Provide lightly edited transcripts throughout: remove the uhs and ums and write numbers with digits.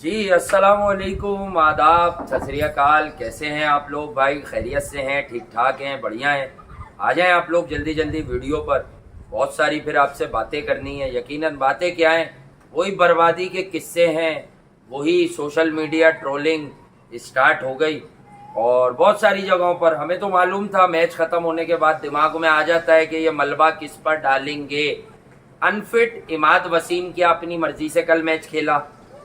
जी अस्सलाम वालेकुम, आदाब, सत श्री अकाल। कैसे हैं आप लोग भाई? खैरियत से हैं? ठीक ठाक हैं? बढ़िया हैं? आ जाएं आप लोग जल्दी जल्दी वीडियो पर। बहुत सारी फिर आपसे बातें करनी है। यकीनन बातें क्या हैं? वही बर्बादी के किस्से हैं, वही सोशल मीडिया ट्रोलिंग स्टार्ट हो गई। और बहुत सारी जगहों पर हमें तो मालूम था, मैच खत्म होने के बाद दिमाग में आ जाता है कि ये मलबा किस पर डालेंगे। अनफिट इमाद वसीम की अपनी मर्जी से कल मैच खेला,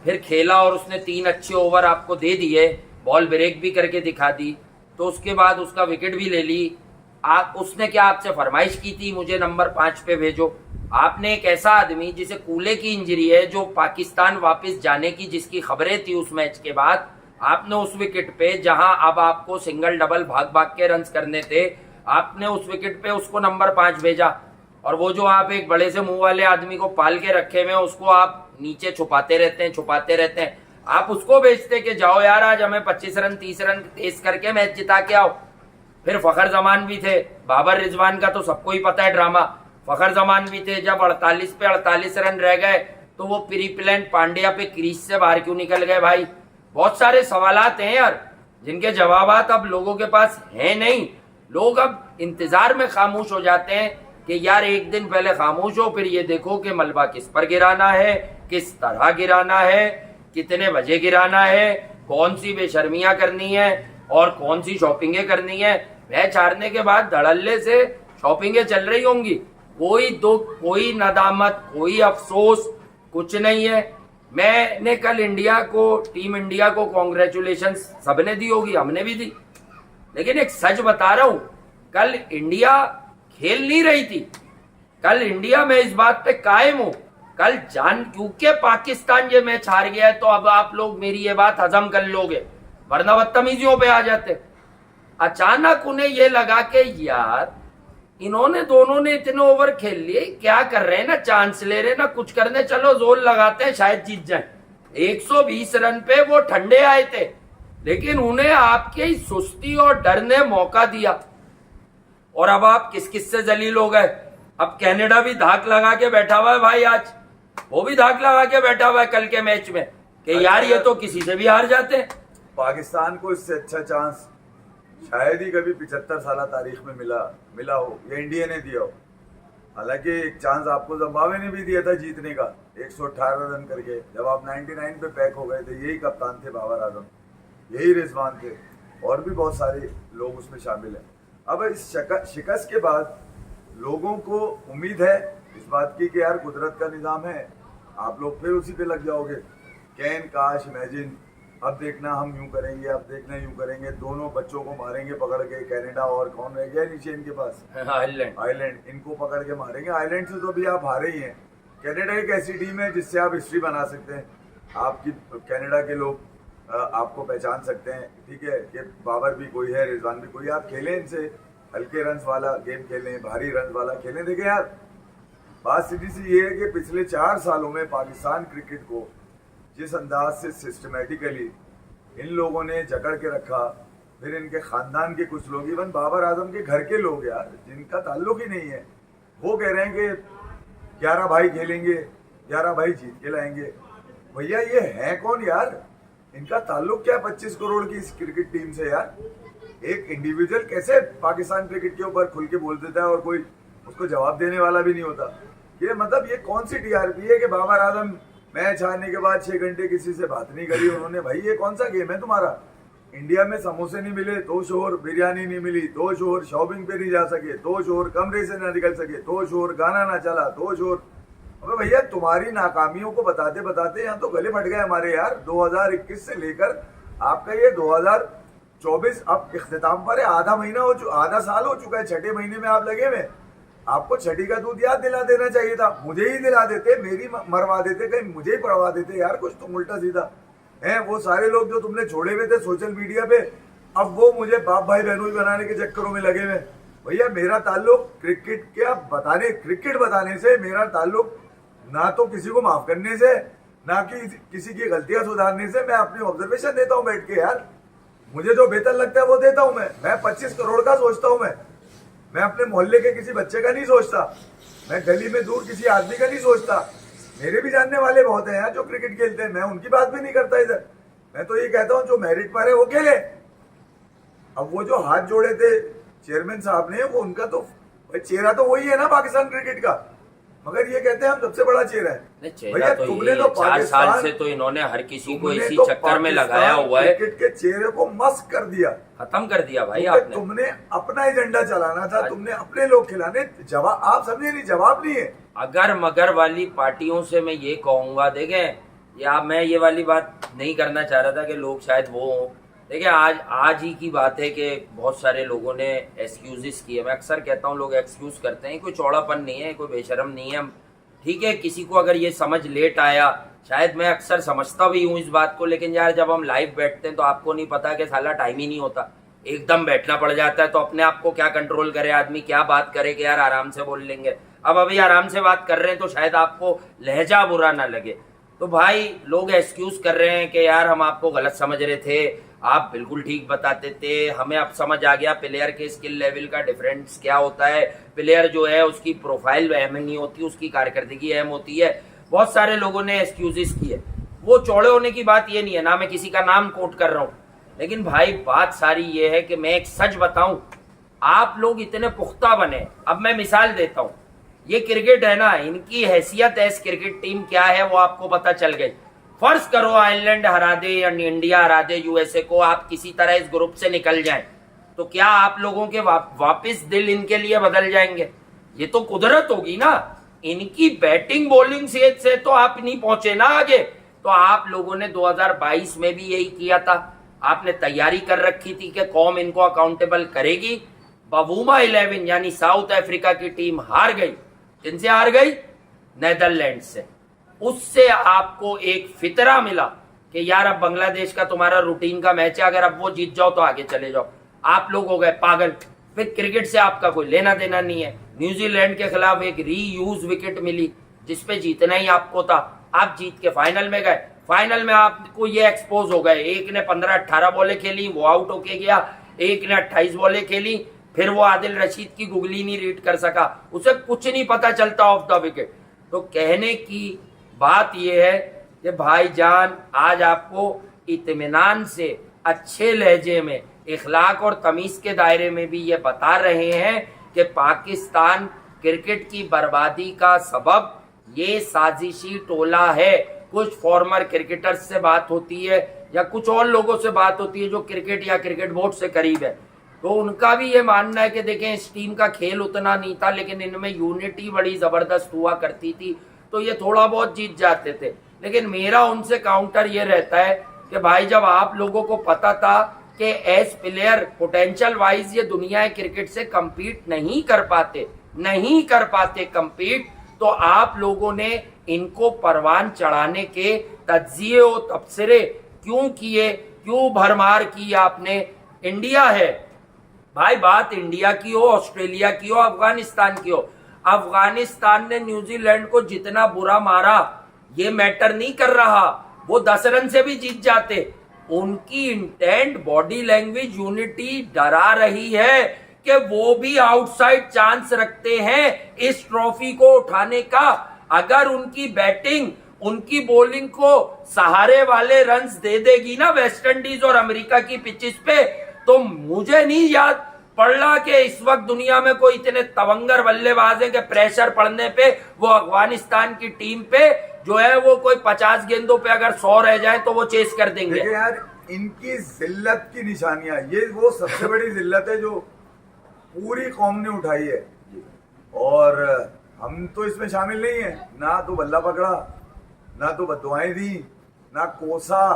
फिर खेला और उसने 3 अच्छे ओवर आपको दे दिए, बॉल ब्रेक भी करके दिखा दी, तो उसके बाद उसका विकेट भी ले ली। उसने क्या आपसे फरमाइश की थी, मुझे नंबर 5 पे भेजो? आपने एक ऐसा आदमी जिसे कूले की इंजरी है, जो पाकिस्तान वापस जाने की जिसकी खबरें थी उस मैच के बाद, आपने उस विकेट पे जहां अब आपको सिंगल डबल भाग भाग के रन करने थे, आपने उस विकेट पे उसको नंबर 5 भेजा। और वो जो आप एक बड़े से मुंह वाले आदमी को पाल के रखे हुए हैं, उसको आप नीचे छुपाते रहते हैं। आप उसको भेजते कि जाओ यार, आज हमें 25 रन 30 रन तेज करके मैच जिता के आओ। फिर फखर जमान भी थे, बाबर रिजवान का तो सबको ही पता है ड्रामा। फखर जमान भी थे, जब 48 पे 48 रन रह गए तो वो प्री प्लान पांड्या पे क्रीज से बाहर क्यों निकल गए भाई? बहुत सारे सवालात हैं यार, जिनके जवाबात अब लोगों के पास हैं नहीं। लोग अब इंतजार में खामोश हो जाते हैं कि यार एक दिन पहले खामोश हो, फिर ये देखो कि मलबा किस पर गिराना है, किस तरह गिराना है, कितने बजे गिराना है, कौन सी बेशर्मियां करनी है और कौन सी शॉपिंगें करनी है। मैच हारने के बाद धड़ल्ले से शॉपिंगें चल रही होंगी, कोई दुख, कोई नदामत, कोई अफसोस कुछ नहीं है। मैंने कल इंडिया को, टीम इंडिया को कॉन्ग्रेचुलेशन सबने दी होगी, हमने भी दी, लेकिन एक सच बता रहा हूं, कल इंडिया खेल नहीं रही थी। कल इंडिया में इस बात पे कायम हूं, कल जान क्योंकि पाकिस्तान ये मैच हार गया है तो अब आप लोग मेरी ये बात हजम कर लोगे, वरना बदतमीजियों पे आ जाते। अचानक उन्हें ये लगा कि यार इन्होंने दोनों ने इतने ओवर खेल लिए, क्या कर रहे हैं, ना चांस ले रहे ना कुछ करने, चलो जोर लगाते हैं शायद जीत जाए। 120 रन पे वो ठंडे आए थे, लेकिन उन्हें आपके ही सुस्ती और डर ने मौका दिया। और अब आप किस किस से जलील हो गए। अब कनाडा भी धाक लगा के बैठा हुआ है भाई, आज वो भी धाक लगा के बैठा हुआ है कल के मैच में कि यार ये तो किसी से भी हार जाते हैं। पाकिस्तान को इससे अच्छा चांस शायद ही कभी 75 साल तारीख में मिला हो, ये इंडिया ने दिया हो। हालांकि एक चांस आपको जिम्बाब्वे ने भी दिया था जीतने का 118 रन करके, जब आप 99 पे पैक हो गए थे। यही कप्तान थे बाबर आजम, यही रिजवान थे, और भी बहुत सारे लोग उसमें शामिल हैं। अब इस शिकस्त के बाद लोगों को उम्मीद है इस बात की कि यार कुदरत का निज़ाम है, आप लोग फिर उसी पे लग जाओगे। कैन, काश, इमेजिन, अब देखना हम यूं करेंगे, अब देखना यूं करेंगे, दोनों बच्चों को मारेंगे पकड़ के। कनाडा और कौन रह गया नीचे इनके पास? आयरलैंड, इनको पकड़ के मारेंगे। आयरलैंड से तो अभी आप हारे ही हैं। कनाडा एक ऐसी टीम है जिससे आप हिस्ट्री बना सकते हैं। आपकी कनाडा के लोग आपको पहचान सकते हैं, ठीक है, कि बाबर भी कोई है, रिजवान भी कोई है। आप खेलें इनसे, हल्के रन वाला गेम खेलें, भारी रन वाला खेलें। देखें यार, बात सीधी सी ये है कि पिछले 4 सालों में पाकिस्तान क्रिकेट को जिस अंदाज से सिस्टमेटिकली इन लोगों ने जकड़ के रखा, फिर इनके खानदान के कुछ लोग, इवन बाबर आजम के घर के लोग यार, जिनका ताल्लुक ही नहीं है, वो कह रहे हैं कि 11 भाई खेलेंगे, 11 भाई जीत के लाएंगे। भैया ये है कौन यार? इनका ताल्लुक क्या 25 करोड़ की इस क्रिकेट टीम से यार? एक इंडिविजुअल कैसे पाकिस्तान क्रिकेट के ऊपर खुल के बोल देता है और कोई उसको जवाब देने वाला भी नहीं होता? ये मतलब ये कौन सी टीआरपी है कि बाबर आजम मैच हारने के बाद 6 घंटे किसी से बात नहीं करी उन्होंने? भाई ये कौन सा गेम है तुम्हारा? इंडिया में समोसे नहीं मिले तो शोर, बिरयानी नहीं मिली तो शोर, शॉपिंग पे नहीं जा सके तो शोर, कमरे से ना निकल सके तो शोर, गाना ना चला तो शोर। अबे भैया तुम्हारी नाकामियों को बताते बताते यहाँ तो गले फट गए हमारे यार। 2021 से लेकर आपका ये 2024 अब इख्तिताम पर है। आधा साल हो चुका है, 6ठे महीने में आप लगे हुए। आपको छठी का दूध याद दिला देना चाहिए था, मुझे ही दिला देते, मेरी मरवा देते, कहीं मुझे ही पढ़वा देते यार। कुछ तुम उल्टा सीधा है। वो सारे लोग जो तुमने छोड़े हुए थे सोशल मीडिया पे, अब वो मुझे बाप भाई बहनोई बनाने के चक्करों में लगे हुए। भैया मेरा ताल्लुक क्रिकेट बताने से, मेरा ताल्लुक ना तो किसी को माफ करने से, ना कि किसी की गलतियां सुधारने से। मैं अपनी ऑब्जर्वेशन देता हूँ बैठ के यार, मुझे जो बेहतर लगता है वो देता हूँ। मैं 25 करोड़ का सोचता हूँ। मैं अपने मोहल्ले के किसी बच्चे का नहीं सोचता, मैं गली में दूर किसी आदमी का नहीं सोचता। मेरे भी जानने वाले बहुत हैं यार जो क्रिकेट खेलते हैं, मैं उनकी बात भी नहीं करता इधर। मैं तो ये कहता हूँ जो मेरिट पर है वो खेले। अब वो जो हाथ जोड़े थे चेयरमैन साहब ने, वो उनका तो चेहरा तो वही है ना पाकिस्तान क्रिकेट का, मगर ये कहते हैं हम सबसे बड़ा चेहरा है। नहीं, चेहरा तो तुमने ये तो 4 साल पाकिस्तान से तो इन्होंने हर किसी को तुमने इसी तो चक्कर में लगाया पाकिस्तान हुआ है, क्रिकेट के चेहरे को मस्क कर दिया, खत्म कर दिया भाई क्योंकि आपने। तुमने अपना एजेंडा चलाना था, तुमने अपने लोग खिलाने, जवाब आप समझे नहीं, जवाब नहीं है। अगर मगर वाली पार्टियों से मैं ये कहूंगा, देखें, या मैं ये वाली बात नहीं करना चाह रहा था कि लोग शायद वो हों। देखिए, आज ही की बात है कि बहुत सारे लोगों ने एक्सक्यूजेस किए। मैं अक्सर कहता हूँ लोग एक्सक्यूज करते हैं, कोई चौड़ापन नहीं है, कोई बेशरम नहीं है। ठीक है, किसी को अगर ये समझ लेट आया, शायद मैं अक्सर समझता भी हूँ इस बात को, लेकिन यार जब हम लाइव बैठते हैं तो आपको नहीं पता कि साला टाइम ही नहीं होता, एकदम बैठना पड़ जाता है। तो अपने आप को क्या कंट्रोल करे आदमी, क्या बात करे कि यार आराम से बोल लेंगे। अब अभी आराम से बात कर रहे हैं तो शायद आपको लहजा बुरा ना लगे। तो भाई लोग एक्सक्यूज कर रहे हैं कि यार हम आपको गलत समझ रहे थे, आप बिल्कुल ठीक बताते थे, हमें अब समझ आ गया प्लेयर के स्किल लेवल का डिफरेंस क्या होता है। प्लेयर जो है उसकी प्रोफाइल अहम नहीं होती, उसकी कारकर्दगी अहम होती है। बहुत सारे लोगों ने एक्सक्यूजेस किए। वो चौड़े होने की बात ये नहीं है, ना मैं किसी का नाम कोट कर रहा हूँ, लेकिन भाई बात सारी ये है कि मैं एक सच बताऊं, आप लोग इतने पुख्ता बने। अब मैं मिसाल देता हूं, ये क्रिकेट है ना, इनकी हैसियत एस क्रिकेट टीम क्या है वो आपको पता चल गई। फर्ज करो आयरलैंड हरा दे या इंडिया हरा दे यूएसए को, आप किसी तरह इस ग्रुप से निकल जाएं, तो क्या आप लोगों के वापस दिल इनके लिए बदल जाएंगे? ये तो कुदरत होगी ना। इनकी बैटिंग बॉलिंग से तो आप नहीं पहुंचे ना आगे। तो आप लोगों ने 2022 में भी यही किया था, आपने तैयारी कर रखी थी कि कौम इनको अकाउंटेबल करेगी। बवूमा 11 यानी साउथ अफ्रीका की टीम हार गई। किनसे हार गई? नेदरलैंड से। उससे आपको एक फितरा मिला कि यार अब बांग्लादेश का तुम्हारा रूटीन का मैच है, अगर अब वो जीत जाओ तो आगे चले जाओ। आप लोग हो गए पागल, फिर क्रिकेट से आपका कोई लेना देना नहीं है। न्यूजीलैंड के खिलाफ एक रीयूज विकेट मिली जिसपे जीतना ही आपको था, आप जीत के फाइनल में गए। फाइनल में आपको ये एक्सपोज हो गए, एक ने 15-18 बॉलें खेली, वो आउट होके गया, एक ने 28 बॉलें खेली, फिर वो आदिल रशीद की गुगली नहीं रीड कर सका, उसे कुछ नहीं पता चलता ऑफ द विकेट। तो कहने की बात यह है कि भाईजान आज आपको इत्मीनान से, अच्छे लहजे में, इखलाक और तमीज के दायरे में भी ये बता रहे हैं कि पाकिस्तान क्रिकेट की बर्बादी का सबब ये साजिशी टोला है। कुछ फॉर्मर क्रिकेटर्स से बात होती है या कुछ और लोगों से बात होती है जो क्रिकेट या क्रिकेट बोर्ड से करीब है, तो उनका भी ये मानना है कि देखें इस टीम का खेल उतना नहीं था, लेकिन इनमें यूनिटी बड़ी जबरदस्त हुआ करती थी, तो ये थोड़ा बहुत जीत जाते थे। लेकिन मेरा उनसे काउंटर ये रहता है कि भाई जब आप लोगों को पता था कि एज प्लेयर पोटेंशियल वाइज ये दुनिया क्रिकेट से कंपीट नहीं कर पाते कंपीट, तो आप लोगों ने इनको परवान चढ़ाने के तज्जिए और तबसरे क्यों किए, क्यों भरमार की आपने? इंडिया है भाई, बात इंडिया की हो, ऑस्ट्रेलिया की हो, अफगानिस्तान की हो, अफगानिस्तान ने न्यूजीलैंड को जितना बुरा मारा ये मैटर नहीं कर रहा, वो 10 रन से भी जीत जाते। उनकी इंटेंट, बॉडी लैंग्वेज, यूनिटी डरा रही है कि वो भी आउटसाइड चांस रखते हैं इस ट्रॉफी को उठाने का। अगर उनकी बैटिंग, उनकी बॉलिंग को सहारे वाले रन्स दे देगी ना वेस्ट इंडीज और अमेरिका की पिचेस पे, तो मुझे नहीं याद पड़ रहा कि इस वक्त दुनिया में कोई इतने तवंगर बल्लेबाज हैं कि प्रेशर पड़ने पे वो अफगानिस्तान की टीम पे जो है वो कोई 50 गेंदों पे अगर 100 रह जाए तो वो चेस कर देंगे। यार इनकी जिल्लत की निशानियां, ये वो सबसे बड़ी जिल्लत है जो पूरी कौम ने उठाई है, और हम तो इसमें शामिल नहीं है। ना तो बल्ला पकड़ा, ना तो बददुआएं दी, ना कोसा,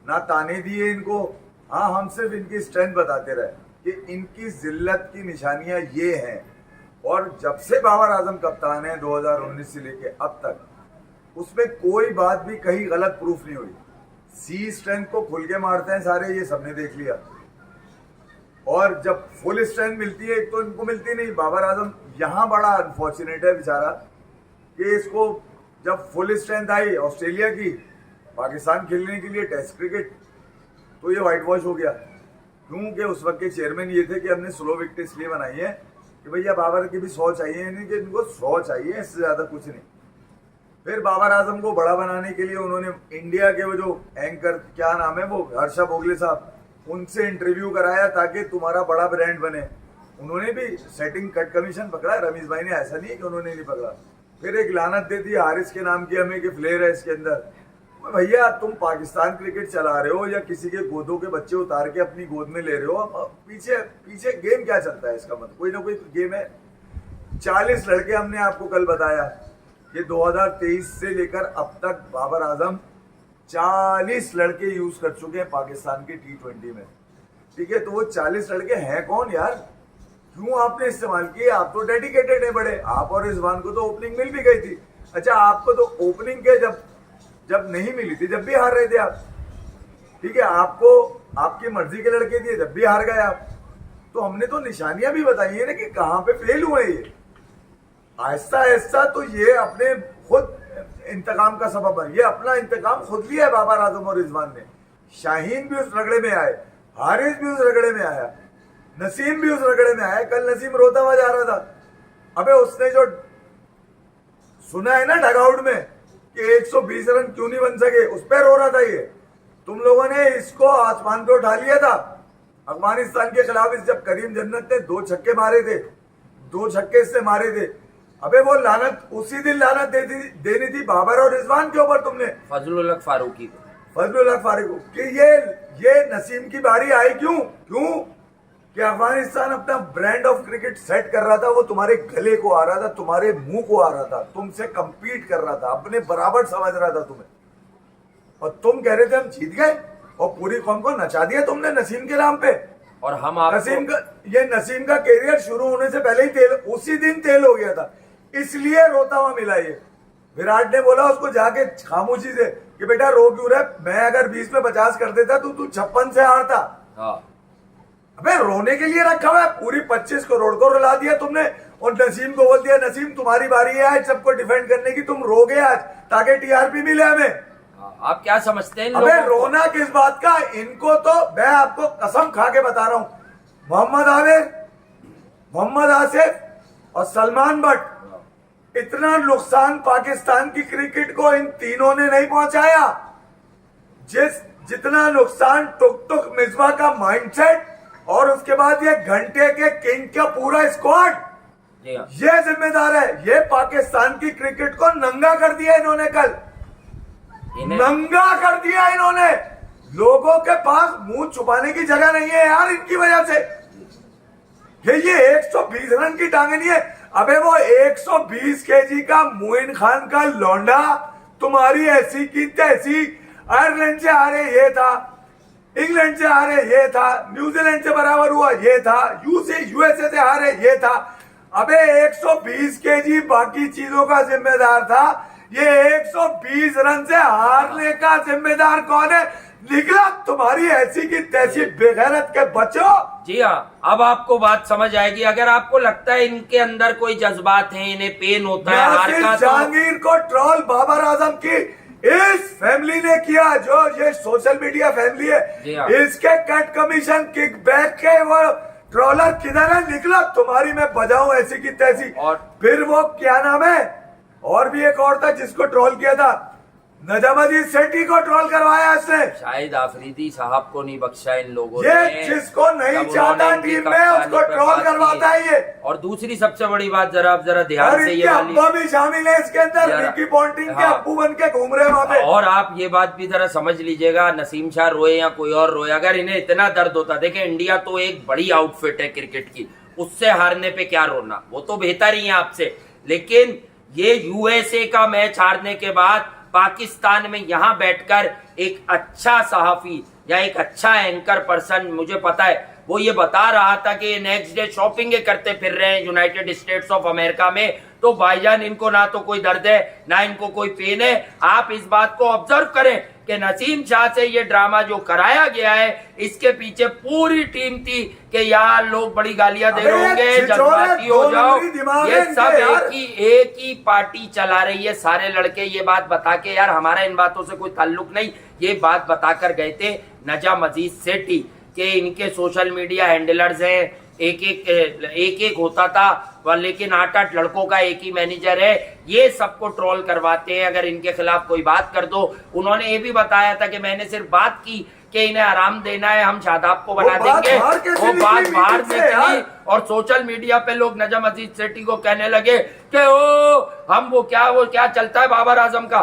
ना ताने दिए इनको। हाँ, हम सिर्फ इनकी स्ट्रेंथ बताते रहे कि इनकी जिल्लत की निशानियां ये हैं। और जब से बाबर आजम कप्तान है 2019 से लेके अब तक, उसमें कोई बात भी कहीं गलत प्रूफ नहीं हुई। सी स्ट्रेंथ को खुल के मारते हैं सारे, ये सबने देख लिया। और जब फुल स्ट्रेंथ मिलती है, एक तो इनको मिलती नहीं। बाबर आजम यहाँ बड़ा अनफॉर्चुनेट है बेचारा कि इसको जब फुल स्ट्रेंथ आई ऑस्ट्रेलिया की पाकिस्तान खेलने के लिए टेस्ट क्रिकेट, तो ये व्हाइट वॉश हो गया। क्योंकि उस वक्त के चेयरमैन ये थे कि हमने स्लो विकेट इसलिए बनाई है कि भैया बाबर की भी 100 चाहिए, नहीं कि इनको 100 चाहिए, इससे ज्यादा कुछ नहीं। फिर बाबर आजम को बड़ा बनाने के लिए उन्होंने इंडिया के वो जो एंकर, क्या नाम है वो, हर्षा भोगले साहब, उनसे इंटरव्यू कराया ताकि तुम्हारा बड़ा ब्रांड बने। उन्होंने भी सेटिंग कट कमीशन पकड़ा, रमीश भाई ने, ऐसा नहीं है कि उन्होंने नहीं पकड़ा। फिर एक लानत दे दी हारिस के नाम की हमें कि फ्लेयर है इसके अंदर। भैया तुम पाकिस्तान क्रिकेट चला रहे हो या किसी के गोदों के बच्चे उतार के अपनी गोद में ले रहे हो, पीछे पीछे गेम क्या चलता है इसका मतलब कोई ना कोई गेम है। 40 लड़के हमने आपको कल बताया कि 2023 से लेकर अब तक बाबर आजम 40 लड़के यूज कर चुके हैं पाकिस्तान के T20 में, ठीक है। तो वो 40 लड़के हैं कौन यार, क्यों आपने इस्तेमाल किए? आप तो डेडिकेटेड है बड़े, आप और रिजवान को तो ओपनिंग मिल भी गई थी। अच्छा, आपको तो ओपनिंग के जब नहीं मिली थी, जब भी हार रहे थे आप, ठीक है। आपको आपकी मर्जी के लड़के दिए, जब भी हार गए आप। तो हमने तो निशानियां भी बताई है ना कि कहां पे फेल हुए ये। आहिस्ता आहिस्ता तो ये अपने खुद इंतकाम का सबब है, ये अपना इंतकाम खुद लिया है बाबर आजम और रिजवान ने। शाहीन भी उस रगड़े में आए, हारिस भी उस रगड़े में आया, नसीम भी उस रगड़े में आया। कल नसीम रोता हुआ जा रहा था, अबे उसने जो सुना है ना डगआउट में कि 120 रन क्यों नहीं बन सके, उस पर रो रहा था ये। तुम लोगों ने इसको आसमान पे उठा लिया था अफगानिस्तान के खिलाफ। इस जब करीम जन्नत ने 2 छक्के मारे थे, 2 छक्के इससे मारे थे, अबे वो लानत उसी दिन लानत देनी थी बाबर और रिजवान के ऊपर तुमने, फजलुल हक फारूकी को, फजलुल हक फारूकी को, कि ये नसीम की बारी आई क्यों कि अफगानिस्तान अपना ब्रांड ऑफ क्रिकेट सेट कर रहा था, वो तुम्हारे गले को आ रहा था, तुम्हारे मुंह को आ रहा था, तुमसे कंपीट कर रहा था, अपने बराबर समझ रहा था तुम्हें, और तुम कह रहे थे हम जीत गए, और पूरी कौम को नचा दिया तुमने नसीम के नाम पे। और हम नसीम का कैरियर शुरू होने से पहले ही उसी दिन तेल हो गया था, इसलिए रोता हुआ मिला ये। विराट ने बोला उसको जाके खामोशी से कि बेटा रो क्यों रहा, मैं अगर 20 में 50 कर देता तो तू 56 से हारता। हाँ। अबे रोने के लिए रखा हुआ है, पूरी 25 करोड़ को रुला दिया तुमने, और नसीम को बोल दिया नसीम तुम्हारी बारी है आज सबको डिफेंड करने की, तुम रोगे आज ताकि टीआरपी मिले हमें। आप क्या समझते हैं? अबे रोना किस बात का, इनको तो मैं आपको कसम खा के बता रहा हूं, मोहम्मद आमिर, मोहम्मद आसिफ और सलमान बट, इतना नुकसान पाकिस्तान की क्रिकेट को इन तीनों ने नहीं पहुंचाया जितना नुकसान टुक टुक मिसबा का माइंडसेट और उसके बाद ये घंटे के किंग का पूरा स्क्वाड, ये जिम्मेदार है। ये पाकिस्तान की क्रिकेट को नंगा कर दिया इन्होंने, कल नंगा कर दिया इन्होंने। लोगों के पास मुंह छुपाने की जगह नहीं है यार इनकी वजह से। ये 120 रन की टांगे नहीं है, अबे वो 120 केजी का मोइन खान का लौंडा तुम्हारी ऐसी की तैसी, आयरलैंड से हारे ये था, इंग्लैंड से हारे ये था, न्यूजीलैंड से बराबर हुआ ये था, यूएसए से हारे ये था। अबे 120 केजी बाकी चीजों का जिम्मेदार था, ये 120 रन से हारने का जिम्मेदार कौन है? निकला तुम्हारी ऐसी की तैसी बेगैरत के बच्चों। जी हाँ, अब आपको बात समझ आएगी। अगर आपको लगता है इनके अंदर कोई जज्बात हैं, इन्हें पेन होता है हार का, जहांगीर को ट्रोल बाबर आजम की इस फैमिली ने किया, जो ये सोशल मीडिया फैमिली है, इसके कट कमीशन किक बैक के वो ट्रोलर किधर है? निकला तुम्हारी मैं बजाऊं ऐसी की तैसी। और फिर वो क्या नाम है, और भी एक और था जिसको ट्रोल किया था, नजमुद्दीन सेठी को ट्रोल करवाया इसने। शाहिद आफरीदी साहब को नहीं बख्शा इन लोगों ने, ये जिसको नहीं चाहता टीम में उसको ट्रोल करवाता है ये। और दूसरी सबसे बड़ी बात, जरा ध्यान से, ये अब्बा भी शामिल है इसके अंदर, रिकी पॉन्टिंग के अब्बू बन के घूम रहे वहां पे। और आप ये बात भी जरा समझ लीजिएगा, नसीम शाह रोए या कोई और रोए, अगर इन्हें इतना दर्द होता, देखे इंडिया तो एक बड़ी आउटफिट है क्रिकेट की, उससे हारने पे क्या रोना, वो तो बेहतर ही है आपसे। लेकिन ये यूएसए का मैच हारने के बाद पाकिस्तान में यहां बैठकर एक अच्छा सहाफी या एक अच्छा एंकर पर्सन, मुझे पता है, वो ये बता रहा था कि नेक्स्ट डे शॉपिंग करते फिर रहे हैं यूनाइटेड स्टेट्स ऑफ अमेरिका में। तो भाईजान इनको ना तो कोई दर्द है ना इनको कोई पेन है। आप इस बात को ऑब्जर्व करें कि नसीम शाह से ये ड्रामा जो कराया गया है, इसके पीछे पूरी टीम थी कि यार लोग बड़ी गालियां दे रहे होंगे, जज्बाती हो जाओ, ये सब एक ही पार्टी चला रही है सारे लड़के। ये बात बता के, यार हमारा इन बातों से कोई ताल्लुक नहीं, ये बात बताकर गए थे नजमुद्दीन सेठी के इनके सोशल मीडिया हैंडलर्स हैं, एक एक होता था वह लेकिन 8-8 लड़कों का एक ही मैनेजर है, ये सबको ट्रोल करवाते हैं। अगर इनके खिलाफ कोई बात कर दो, उन्होंने ये भी बताया था कि मैंने सिर्फ बात की कि इन्हें आराम देना है, हम शादाब को बना देंगे। वो बात बाहर निकली और सोशल मीडिया पे लोग नजम अजीज सेठी को कहने लगे कि वो क्या चलता है बाबर आजम का।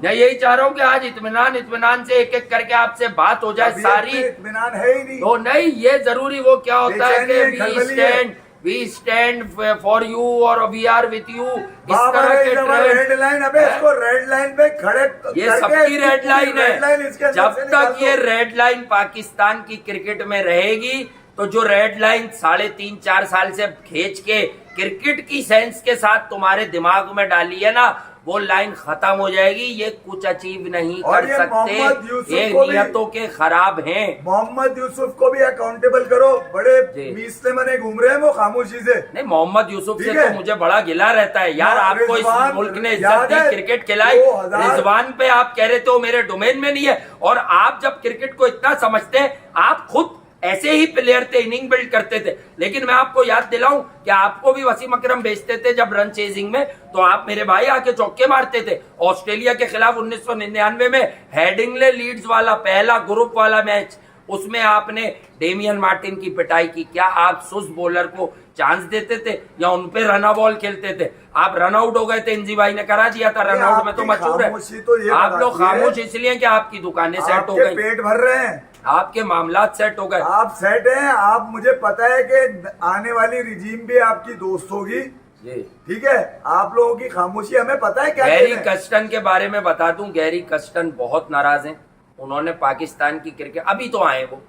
मैं यही चाह रहा हूँ कि आज इत्मीनान से एक एक करके आपसे बात हो जाए सारी। इत्मीनान है ही नहीं। तो नहीं, ये जरूरी वो क्या होता है कि वी स्टैंड फॉर यू और वी आर विथ यू, इस तरह के रेड लाइन। अबे इसको रेड लाइन पे खड़े, ये सबकी रेड लाइन है। जब तक ये रेड लाइन पाकिस्तान की क्रिकेट में रहेगी तो जो रेड लाइन 3.5-4 साल से खींच के क्रिकेट की सेंस के साथ तुम्हारे दिमाग में डाली है ना, वो लाइन खत्म हो जाएगी। ये कुछ अचीव नहीं कर सकते, ये नियतों के खराब हैं। मोहम्मद यूसुफ को भी अकाउंटेबल करो, बड़े मीसले मने घूम रहे हैं वो खामोशी से। नहीं, मोहम्मद यूसुफ से तो मुझे बड़ा गिला रहता है यार। आपको इस मुल्क ने इज्जत दी, क्रिकेट खिलाई, रिजवान पे आप कह रहे थे वो मेरे डोमेन में नहीं है। और आप जब क्रिकेट को इतना समझते हैं, आप खुद ऐसे ही प्लेयर थे, इनिंग बिल्ड करते थे। लेकिन मैं आपको याद दिलाऊं कि आपको भी वसीम अकरम बेचते थे जब रन चेजिंग में, तो आप मेरे भाई आके चौके मारते थे। ऑस्ट्रेलिया के खिलाफ 1999 में हेडिंगले लीड्स वाला पहला ग्रुप वाला मैच, उसमें आपने डेमियन मार्टिन की पिटाई की। क्या आप सुस्त बॉलर को चांस देते थे या उन पे रन बॉल खेलते थे? आप रन आउट हो गए थे, इंजी भाई ने करा दिया था। रन आउट में तो मशहूर है। तो आप लोग खामोश इसलिए कि आपकी दुकानें सेट हो गई, पेट भर रहे हैं, आपके मामलात सेट हो गए, आप सेट हैं। आप, मुझे पता है कि आने वाली रिजीम भी आपकी दोस्त होगी, ठीक है। आप लोगों की खामोशी हमें पता है क्या। गैरी कस्टन के बारे में बता दूं, गैरी कस्टन बहुत नाराज हैं। उन्होंने पाकिस्तान की क्रिकेट, अभी तो आए वो,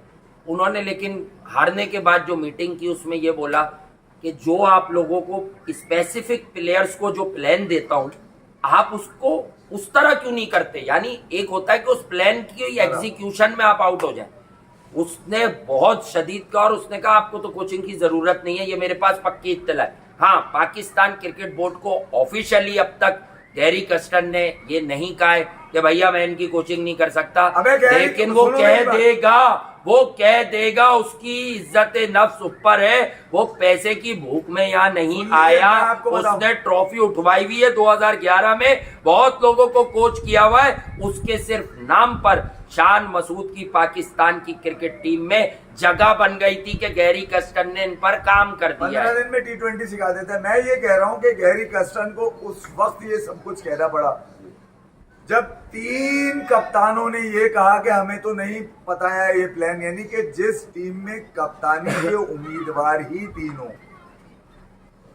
उन्होंने लेकिन हारने के बाद जो मीटिंग की उसमें ये बोला कि जो आप लोगों को स्पेसिफिक प्लेयर्स को जो प्लान देता हूं, आप उसको उस तरह क्यों नहीं करते। यानी एक होता है कि उस प्लान की एग्जीक्यूशन में आप आउट हो जाए। उसने बहुत शदीद कहा और उसने कहा आपको तो कोचिंग की जरूरत नहीं है, ये मेरे पास पक्की इत्तला है। हाँ, पाकिस्तान क्रिकेट बोर्ड को ऑफिशियली अब तक गैरी कस्टन ने ये नहीं कहा है कि भैया मैं इनकी कोचिंग नहीं कर सकता, लेकिन वो कह देगा, उसकी इज्जत नफ्स ऊपर है। वो पैसे की भूख में यहाँ नहीं आया, उसने ट्रॉफी उठवाई हुई है 2011 में, बहुत लोगों को कोच किया हुआ है। उसके सिर्फ नाम पर शान मसूद की पाकिस्तान की क्रिकेट टीम में जगह बन गई थी कि गैरी कस्टन ने इन पर काम कर दिया। 15 दिन में T20 सिखा देता है। मैं ये कह रहा हूँ कि गैरी कस्टन को उस वक्त ये सब कुछ कहना पड़ा जब 3 कप्तानों ने ये कहा कि हमें तो नहीं पता है ये प्लान। यानी कि जिस टीम में कप्तानी के उम्मीदवार ही 3 हो,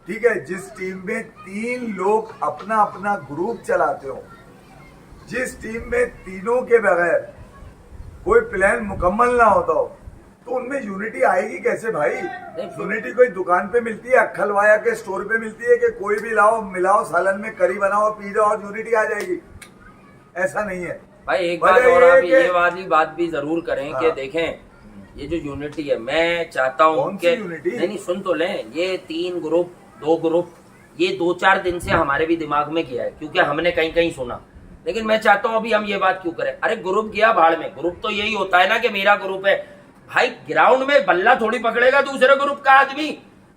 ठीक है, जिस टीम में 3 लोग अपना अपना ग्रुप चलाते हो, जिस टीम में तीनों के बगैर कोई प्लान मुकम्मल ना होता हो, तो उनमें यूनिटी आएगी कैसे भाई। यूनिटी कोई दुकान पे मिलती है, अक्खलवाया के स्टोर पे मिलती है कि कोई भी लाओ मिलाओ सालन में करी बनाओ पी जाओ और यूनिटी आ जाएगी? ऐसा नहीं है भाई। एक बात और आप ये वाली बात भी जरूर करें कि देखें, ये जो यूनिटी है, मैं चाहता हूँ कि नहीं सुन तो लें, ये 3 ग्रुप 2 ग्रुप, ये 2-4 दिन से हमारे भी दिमाग में किया है क्योंकि हमने कहीं कहीं सुना। लेकिन मैं चाहता हूँ अभी हम ये बात क्यों करें। अरे ग्रुप गया भाड़ में, ग्रुप तो यही होता है ना कि मेरा ग्रुप है भाई। ग्राउंड में बल्ला थोड़ी पकड़ेगा दूसरे ग्रुप का आदमी।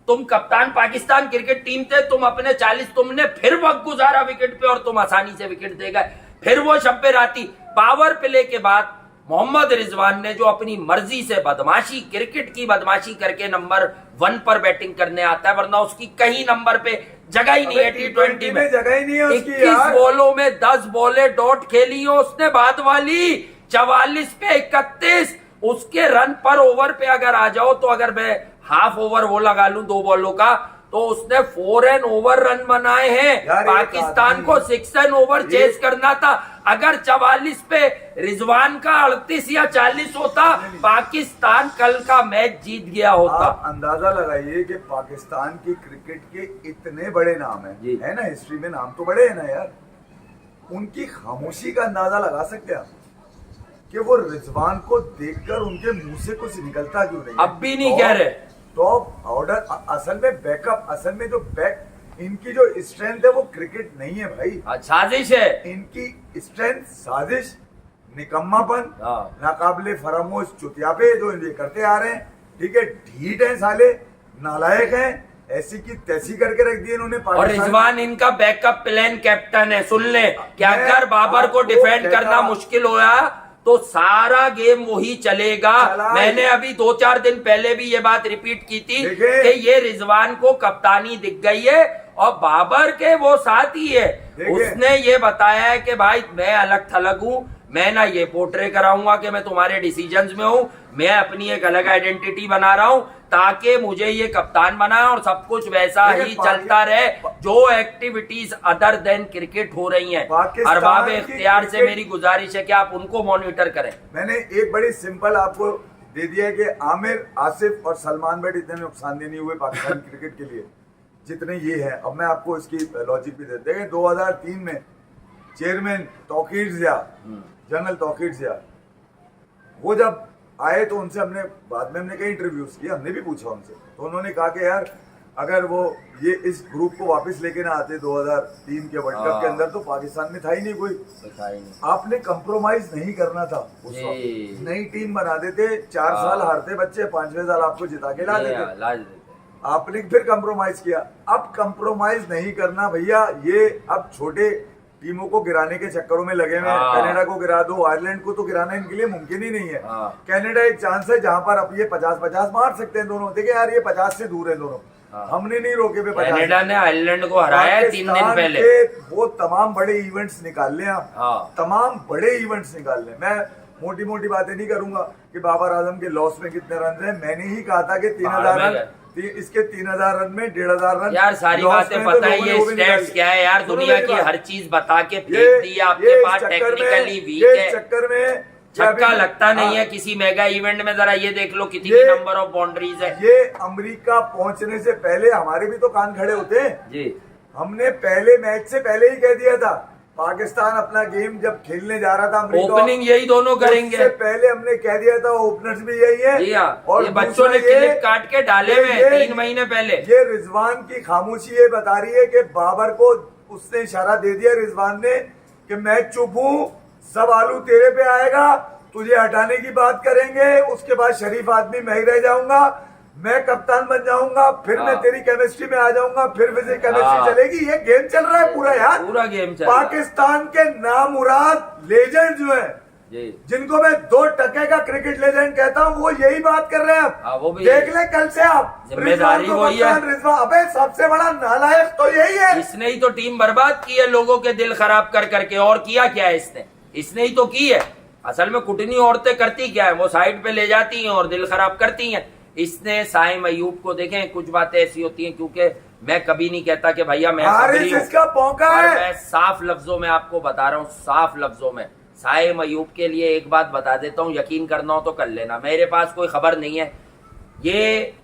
तुम कप्तान पाकिस्तान क्रिकेट टीम थे, तुम अपने 40 तुमने फिर वक्त गुजारा विकेट पे और तुम आसानी से विकेट दे गए। फिर वो शब्बे राती पावर प्ले के बाद मोहम्मद रिजवान ने जो अपनी मर्जी से बदमाशी, क्रिकेट की बदमाशी करके नंबर 1 पर बैटिंग करने आता है, वरना उसकी कहीं नंबर पे जगह ही नहीं है। T20 में जगह ही नहीं है उसकी। 21 बॉलों में 10 बॉलें डॉट खेली हो उसने, बाद वाली 44 पे 31। उसके रन पर ओवर पे अगर आ जाओ तो अगर मैं हाफ ओवर वो लगा लूं 2 बॉलों का, तो उसने 4 एंड ओवर रन बनाए हैं। पाकिस्तान को 6 एंड ओवर चेस करना था। अगर 44 पे रिजवान का 38 या 40 होता, पाकिस्तान कल का मैच जीत गया होता। आप अंदाजा लगाइए कि पाकिस्तान की क्रिकेट के इतने बड़े नाम है ना, हिस्ट्री में नाम तो बड़े हैं ना यार, उनकी खामोशी का अंदाजा लगा सकते हैं आप कि वो रिजवान को देखकर उनके मुंह से कुछ निकलता क्यों नहीं। अब भी नहीं कह रहे टॉप ऑर्डर, असल में बैकअप, असल में जो इनकी जो स्ट्रेंथ है वो क्रिकेट नहीं है भाई, साजिश है। इनकी स्ट्रेंथ साजिश, निकम्मापन, नाकाबिले फरामोश चुतियापे जो ये करते आ रहे हैं, ठीक है, ढीठ है साले, नालायक हैं, ऐसी की तैसी करके रख दी इन्होंने और पाकिस्तान। रिजवान इनका बैकअप प्लान कैप्टन है, सुन ले कि मैं अगर बाबर को आपको डिफेंड कहता- करना मुश्किल होया तो सारा गेम वही चलेगा। चला- मैंने अभी 2-4 दिन पहले भी ये बात रिपीट की थी देखिए- कि ये रिजवान को कप्तानी दिख गई है और बाबर के वो साथी है। देखिए- उसने ये बताया है कि भाई मैं अलग थलग हूं, मैं ना ये पोर्ट्रे कराऊंगा कि मैं तुम्हारे डिसीजंस में हूं, मैं अपनी एक अलग आइडेंटिटी बना रहा हूं ताकि मुझे ये कप्तान बनाए और सब कुछ वैसा देखिए, ही चलता रहे जो एक्टिविटीज अदर देन क्रिकेट हो रही हैं। पाकिस्तान अरबाब की इख्तियार से क्रिकेट- मेरी गुजारिश है कि आप उनको मॉनिटर करें। मैंने एक बड़ी सिंपल आपको दे दिया कि आमिर, आसिफ और सलमान भाई इतने नुकसान नहीं हुए पाकिस्तान क्रिकेट के लिए जितने ये हैं। अब मैं आपको इसकी लॉजिक भी देते हैं। 2003 में चेयरमैन तौकीर ज़िया, जनरल तौकीर ज़िया, वो जब आए तो उनसे हमने बाद में हमने कई इंटरव्यूज किए, हमने भी पूछा उनसे, तो उन्होंने कहा कि यार अगर वो ये इस ग्रुप को वापस लेके ना आते 2003 के वर्ल्ड कप के अंदर तो पाकिस्तान में था ही नहीं कोई। आपने कंप्रोमाइज नहीं करना था उस वक्त, नई टीम बना देते, 4 साल हारते बच्चे, 5वें साल आपको जिता के ला देते। आपने फिर कंप्रोमाइज किया। अब कंप्रोमाइज नहीं करना भैया, ये अब छोटे टीमों को गिराने के चक्करों में लगे हुए हैं। कनाडा को गिरा दो, आयरलैंड को तो गिराना इनके लिए मुमकिन ही नहीं है। कनाडा एक चांस है जहां पर अब ये 50-50 मार सकते हैं दोनों। देखिए यार ये 50 से दूर है दोनों, हमने नहीं रोके पे 50। कनाडा ने आयरलैंड को हराया 3 दिन पहले। वो तमाम बड़े इवेंट्स निकाल लें आप, तमाम बड़े इवेंट्स निकाल लें। मैं मोटी मोटी बातें नहीं करूंगा कि बाबर आजम के लॉस में कितने रन हैं। मैंने ही कहा था कि 3000 रन, इसके 3000 रन में 1500 रन। यार सारी बातें पता है, ये स्टैट्स क्या है यार, दुनिया की हर चीज बता के फेंक दी आपके पास, टेक्निकली वीक है। चक्कर में छक्का लगता नहीं है किसी मेगा इवेंट में। जरा ये देख लो कितनी नंबर ऑफ बाउंड्रीज है। ये अमेरिका पहुंचने से पहले हमारे भी तो कान खड़े होते हैं जी। हमने पहले मैच से पहले ही कह दिया था पाकिस्तान अपना गेम जब खेलने जा रहा था अमेरिका, ओपनिंग यही दोनों करेंगे। उससे पहले हमने कह दिया था ओपनर्स भी यही है। जी हाँ, और ये बच्चों ने क्लिप काट के डाले हुए हैं 3 महीने पहले। ये रिजवान की खामोशी ये बता रही है कि बाबर को उसने इशारा दे दिया रिजवान ने कि मैं चुप हूँ, सब आलू तेरे पे आएगा, तुझे हटाने की बात करेंगे, उसके बाद शरीफ आदमी मैं ही रह जाऊंगा, मैं कप्तान बन जाऊंगा, फिर मैं तेरी केमिस्ट्री में आ जाऊंगा, फिर फिजिकल केमिस्ट्री चलेगी। ये गेम चल रहा है पूरा यार, पूरा गेम चल रहा है। पाकिस्तान के नामुराद लेजेंड जो है, जिनको मैं 2 टके का क्रिकेट लेजेंड कहता हूँ, वो यही बात कर रहे हैं। वो भी देख ले कल से आप, जिम्मेदारी वही है। रिजवान अबे सबसे बड़ा नालायक तो यही है। इसने ही तो टीम बर्बाद की है लोगों के दिल खराब कर करके। और किया क्या है इसने ही तो की है। असल में कुटनी औरतें करती क्या है, वो साइड पे ले जाती हैं और दिल खराब करती हैं। इसने साइम अयूब को देखें, कुछ बातें ऐसी होती हैं, क्योंकि मैं कभी नहीं कहता कि भैया मैं इसका पौका है। मैं साफ लफ्जों में आपको बता रहा हूँ, साफ लफ्जों में साइम अयूब के लिए एक बात बता देता हूँ, यकीन करना हो तो कर लेना, मेरे पास कोई खबर नहीं है। ये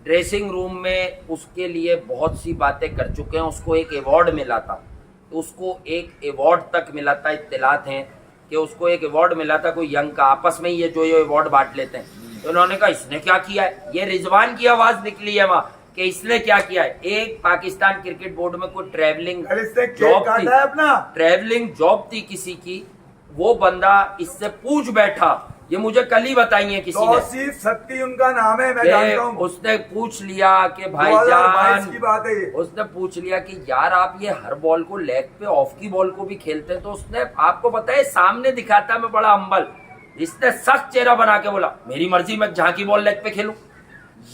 ड्रेसिंग रूम में उसके लिए बहुत सी बातें कर चुके हैं। उसको एक अवार्ड मिला था, तो उसको एक अवार्ड तक मिला था, इत्तलात हैं कि उसको एक अवार्ड मिला था कोई यंग का, आपस में ये जो ये अवार्ड बांट लेते हैं। तो उन्होंने कहा इसने क्या किया है, ये रिजवान की आवाज निकली है वहां कि इसने क्या किया है। एक पाकिस्तान क्रिकेट बोर्ड में कोई ट्रैवलिंग जॉब थी, ट्रैवलिंग जॉब थी किसी की, वो बंदा इससे पूछ बैठा, ये मुझे कल ही बताई है किसी ने, सत्ती उनका नाम है, मैं जानता हूं। उसने पूछ लिया कि भाईजान की बात है ये, उसने पूछ लिया कि यार आप ये हर बॉल को लेग पे ऑफ की बॉल को भी खेलते हैं, तो उसने आपको पता है सामने दिखाता मैं बड़ा अम्बल, इसने सख्त चेहरा बना के बोला मेरी मर्जी मैं जहां की बॉल लेग पे खेलूं।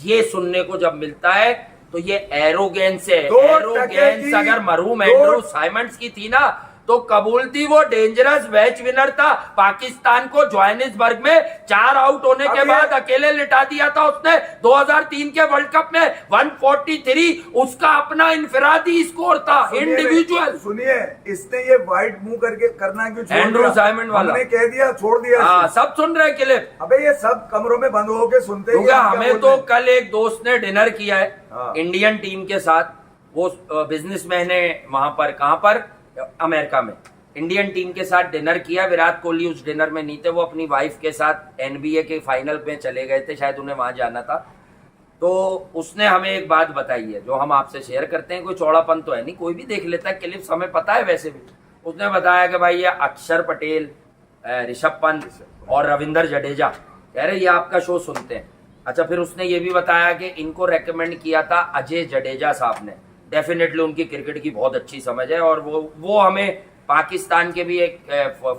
ये सुनने को जब मिलता है तो ये एरोगेंस है। एरोगेंस अगर मरूम एंड्रू साइमंड्स की थी ना तो कबूल थी, वो डेंजरस मैच विनर था। पाकिस्तान को जोहानिसबर्ग में 4 आउट होने के बाद अकेले लिटा दिया था उसने 2003 के वर्ल्ड कप में 143, उसका अपना इनफरादी स्कोर था, इंडिविजुअल। सुनिए इसने ये वाइट मुंह करके करना क्यों छोड़ दिया? एंड्रू साइमंड वाला हमने कह दिया छोड़ दिया। हाँ सब सुन रहे क्लिप। अबे ये सब कमरों में बंद होके सुनते हैं। हमें तो कल एक दोस्त ने डिनर किया है इंडियन टीम के साथ, वो बिजनेसमैन है वहां पर, कहां पर, अमेरिका में, इंडियन टीम के साथ डिनर किया। विराट कोहली उस डिनर में नहीं थे, वो अपनी वाइफ के साथ एनबीए के फाइनल में चले गए थे, शायद उन्हें वहां जाना था। तो उसने हमें एक बात बताई है जो हम आपसे शेयर करते हैं, कोई चौड़ापन तो है नहीं, कोई भी देख लेता है क्लिप्स, हमें पता है वैसे भी। उसने बताया कि भाई ये अक्षर पटेल, ऋषभ पंत और रविंद्र जडेजा कह रहे ये आपका शो सुनते हैं। अच्छा, फिर उसने ये भी बताया कि इनको रेकमेंड किया था अजय जडेजा साहब ने। डेफिनेटली उनकी क्रिकेट की बहुत अच्छी समझ है, और वो हमें पाकिस्तान के भी एक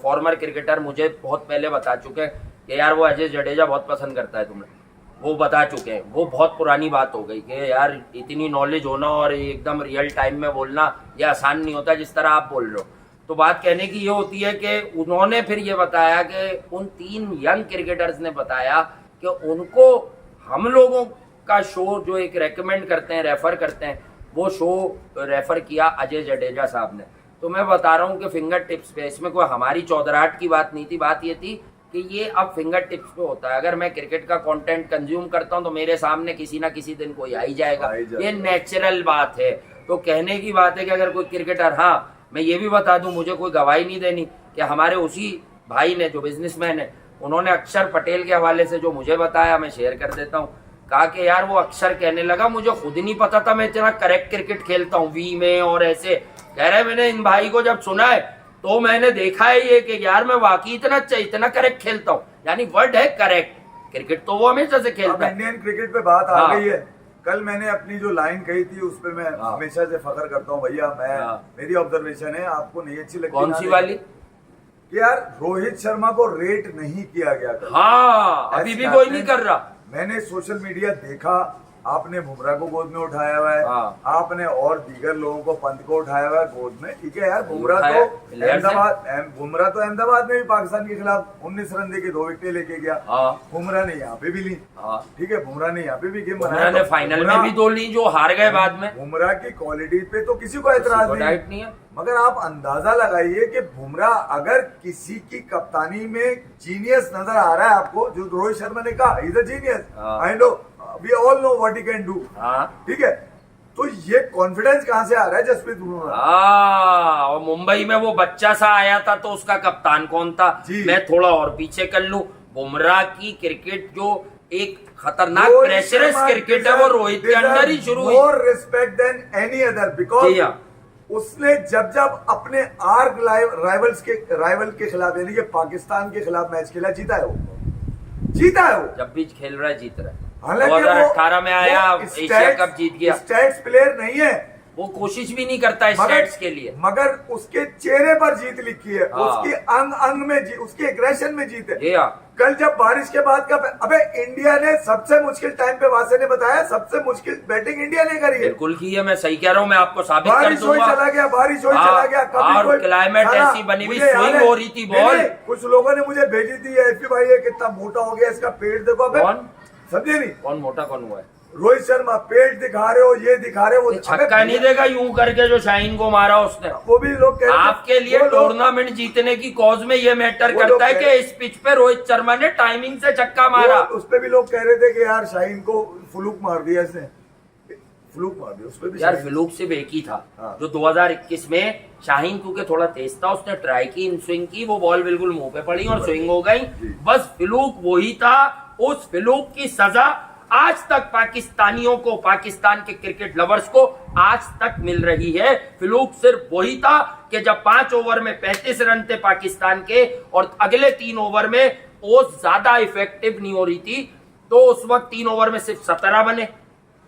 फॉर्मर क्रिकेटर मुझे बहुत पहले बता चुके हैं कि यार वो अजय जडेजा बहुत पसंद करता है तुम्हें, वो बता चुके हैं। वो बहुत पुरानी बात हो गई कि यार इतनी नॉलेज होना और एकदम रियल टाइम में बोलना ये आसान नहीं होता जिस तरह आप बोल रहे हो। तो बात कहने की ये होती है कि उन्होंने फिर ये बताया कि उन 3 यंग क्रिकेटर्स ने बताया कि उनको हम लोगों का शो जो एक रेकमेंड करते हैं, रेफर करते हैं, वो शो रेफर किया अजय जडेजा साहब ने। तो मैं बता रहा हूँ कि फिंगर टिप्स पे, इसमें कोई हमारी चौधराहट की बात नहीं थी। बात ये थी कि ये अब फिंगर टिप्स पे होता है। अगर मैं क्रिकेट का कंटेंट कंज्यूम करता हूँ तो मेरे सामने किसी ना किसी दिन कोई आ ही जाएगा, ये नेचुरल बात है। तो कहने की बात है कि अगर कोई क्रिकेटर, हाँ मैं ये भी बता दूं, मुझे कोई गवाही नहीं देनी कि हमारे उसी भाई ने जो बिजनेसमैन है, उन्होंने अक्षर पटेल के हवाले से जो मुझे बताया मैं शेयर कर देता हूँ। कहा कि यार वो अक्षर कहने लगा मुझे खुद नहीं पता था मैं इतना करेक्ट क्रिकेट खेलता हूँ वी में और ऐसे। कह रहे मैंने इन भाई को जब सुना है तो मैंने देखा है ये कि यार मैं वाकई इतना करेक्ट खेलता हूँ, यानी वर्ड है करेक्ट। क्रिकेट तो वो हमेशा से खेलता है। इंडियन क्रिकेट पे बात आ गई है। कल मैंने अपनी जो लाइन कही थी उस पे मैं हमेशा से फख्र करता हूँ भैया। मैं मेरी ऑब्जर्वेशन है, आपको नहीं अच्छी लगती। कौन सी वाली? कि यार रोहित शर्मा को रेट नहीं किया गया कल। हाँ, अभी भी कोई नहीं कर रहा। मैंने सोशल मीडिया देखा, आपने बुमराह को गोद में उठाया हुआ है, आपने और दीगर लोगों को, पंत को उठाया हुआ है गोद में। ठीक है यार, बुमराह तो अहमदाबाद में भी पाकिस्तान के खिलाफ 19 रन देके 2 विकेट लेके गया। बुमराह ने यहाँ पे भी ली। ठीक है, बुमराह ने यहाँ पे भी गेम बनाया, ने फाइनल में भी 2 ली जो हार गए बाद में। बुमराह की क्वालिटी पे तो किसी को एतराज नहीं है, मगर आप अंदाजा लगाइए कि बुमराह अगर किसी की कप्तानी में जीनियस नजर आ रहा है आपको, जो रोहित शर्मा ने कहा is a genius, I know, we all know what he can do. ठीक है, तो ये कॉन्फिडेंस कहां से आ रहा है जसप्रीत बुमराह? और मुंबई में वो बच्चा सा आया था तो उसका कप्तान कौन था? मैं थोड़ा और पीछे कर लूं, बुमराह की क्रिकेट जो एक खतरनाक प्रेशरस क्रिकेट है वो रोहित के अंदर ही शुरू हुई। More respect than any other, because उसने जब अपने आर्क राइवल के खिलाफ यानी कि पाकिस्तान के खिलाफ मैच खेला, जीता है वो। जब भी खेल रहा है जीत रहा है। हालांकि 2018 में आया, एशिया कप जीत गया। स्टैट्स प्लेयर नहीं है, वो कोशिश भी नहीं करता है स्टैट्स के लिए, मगर उसके चेहरे पर जीत लिखी है, उसके अंग में उसके एग्रेशन में जीत है। कल जब बारिश के बाद का, अबे इंडिया ने सबसे मुश्किल टाइम पे, वासे ने बताया सबसे मुश्किल बैटिंग इंडिया ने करी है। बिल्कुल की है, मैं सही कह रहा हूँ, मैं आपको साबित कर दूंगा। बारिश चला गया, कभी कोई क्लाइमेट ऐसी बनी हुई, स्विंग हो रही थी बॉल। कुछ लोगों ने मुझे भेजी थी, एफपी भाई ये कितना मोटा हो गया, इसका पेट देखो। कौन समझे नहीं? कौन मोटा कौन हुआ है? रोहित शर्मा, पेट दिखा रहे हो, ये दिखा रहे हो, वो छक्का नहीं देगा यूं करके जो शाहीन को मारा उसने। वो भी लोग कह रहे आपके लिए टूर्नामेंट जीतने की कॉज में ये मैटर करता है कि इस पिच पे रोहित शर्मा ने टाइमिंग से छक्का मारा। उस पे भी लोग कह रहे थे कि यार शाहीन को फ्लूक मार दिया इसने, फ्लूक मार दिया। उस पे भी यार फ्लूक सिर्फ एक ही था, जो 2021 में शाहीन क्योंकि थोड़ा तेज था, उसने ट्राई की, इन स्विंग की, वो बॉल बिल्कुल मुंह पे पड़ी और स्विंग हो गई। बस फ्लूक वही था। उस फ्लूक की सजा आज तक पाकिस्तानियों को, पाकिस्तान के क्रिकेट लवर्स को आज तक मिल रही है। फ्लूक सिर्फ वही था कि जब 5 ओवर में 35 रन थे पाकिस्तान के और अगले 3 ओवर में ओस ज्यादा इफेक्टिव नहीं हो रही थी, तो उस वक्त 3 ओवर में सिर्फ 17 बने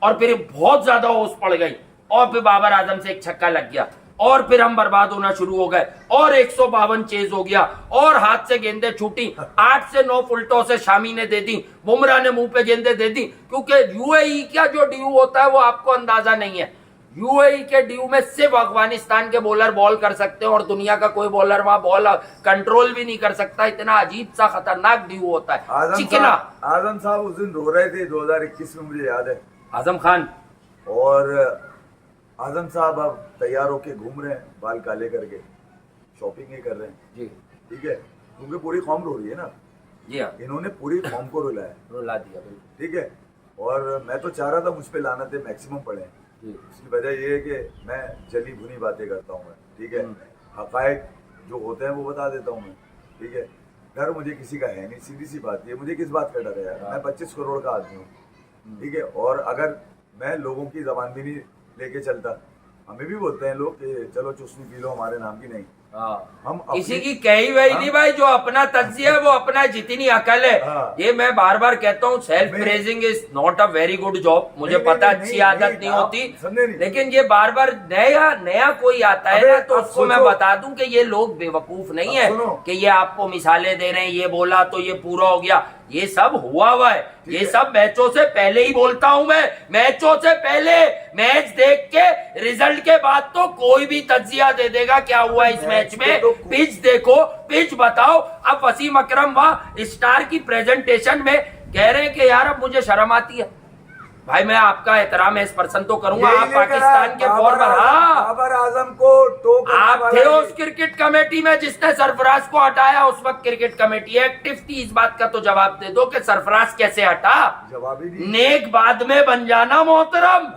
और फिर बहुत ज्यादा ओस पड़ गई और फिर बाबर आजम से एक छक्का लग गया और फिर हम बर्बाद होना शुरू हो गए और 152 चेज हो गया और हाथ से गेंदें छूटी। 8 से 9 फुलटों से शामी ने दे दी, बुमराह ने मुंह पे गेंदें दे दी, क्योंकि यूएई का जो ड्यू होता है वो आपको अंदाजा नहीं है। यूएई के ड्यू में सिर्फ अफगानिस्तान के बॉलर बॉल कर सकते हैं और दुनिया का कोई बॉलर वहां बॉल कंट्रोल भी नहीं कर सकता। इतना अजीब सा खतरनाक ड्यू होता है। चिकना आजम साहब उस दिन रो रहे थे 2021 में, मुझे याद है। आजम खान और आजम साहब अब तैयार होके घूम रहे हैं, बाल काले करके, शॉपिंग ही कर रहे हैं जी। ठीक है, क्योंकि पूरी कौम रो रही है ना जी। हाँ, इन्होंने पूरी कौम को रुला दिया। ठीक है, और मैं तो चाह रहा था मुझ पे लानतें मैक्सिमम पड़े। उसकी वजह ये है कि मैं जली भुनी बातें करता हूँ मैं। ठीक है, हकायक जो होते हैं वो बता देता हूँ मैं। ठीक है, डर मुझे किसी का है नहीं, सीधी सी बात है। मुझे किस बात का डर है यार? मैं 25 करोड़ का आदमी हूँ। ठीक है, और अगर मैं लोगों की जबान भी नहीं लेके चलता, हमें भी बोलते हैं लोग कि चलो चुस्मी पी लो हमारे नाम की, नहीं, हम किसी की कही वही नहीं भाई, जो अपना तज्जिया है वो अपना, जितनी अकल है। ये मैं बार बार कहता हूँ, self praising is not a very good job. मुझे पता अच्छी आदत नहीं होती, लेकिन ये बार बार नया कोई आता है ना, तो उसको मैं बता दूं कि ये लोग बेवकूफ नहीं है कि ये आपको मिसालें दे रहे हैं, ये बोला तो ये पूरा हो गया। ये सब हुआ है, ये सब मैचों से पहले ही बोलता हूं मैं, मैचों से पहले। मैच देख के रिजल्ट के बाद तो कोई भी तज्जिया दे देगा क्या हुआ इस मैच में। पिच देखो, पिच बताओ। अब वसीम अकरम वहां स्टार की प्रेजेंटेशन में कह रहे हैं कि यार अब मुझे शर्म आती है। भाई मैं आपका एहतराम इस पर्सन तो करूंगा, आप पाकिस्तान के फॉरवर्ड, बाबर आजम को आप थे उस क्रिकेट कमेटी में जिसने सरफराज को हटाया। उस वक्त क्रिकेट कमेटी एक्टिव थी। इस बात का तो जवाब दे दो कि सरफराज कैसे हटा। जवाब ही नहीं। नेक बाद में बन जाना मोहतरम।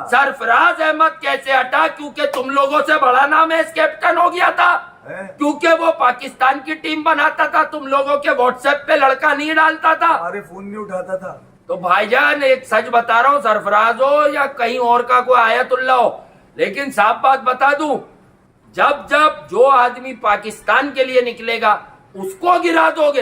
सरफराज अहमद कैसे हटा? क्योंकि तुम लोगों से बड़ा नाम है, कैप्टन हो गया था, क्योंकि वो पाकिस्तान की टीम बनाता था, तुम लोगों के व्हाट्सएप पे लड़का नहीं डालता था, हमारे फोन नहीं उठाता था। तो भाईजान एक सच बता रहा हूं, सरफराज हो या कहीं और का कोई आयतुल्ला हो, लेकिन साफ बात बता दूं, जब जब जो आदमी पाकिस्तान के लिए निकलेगा उसको गिरा दोगे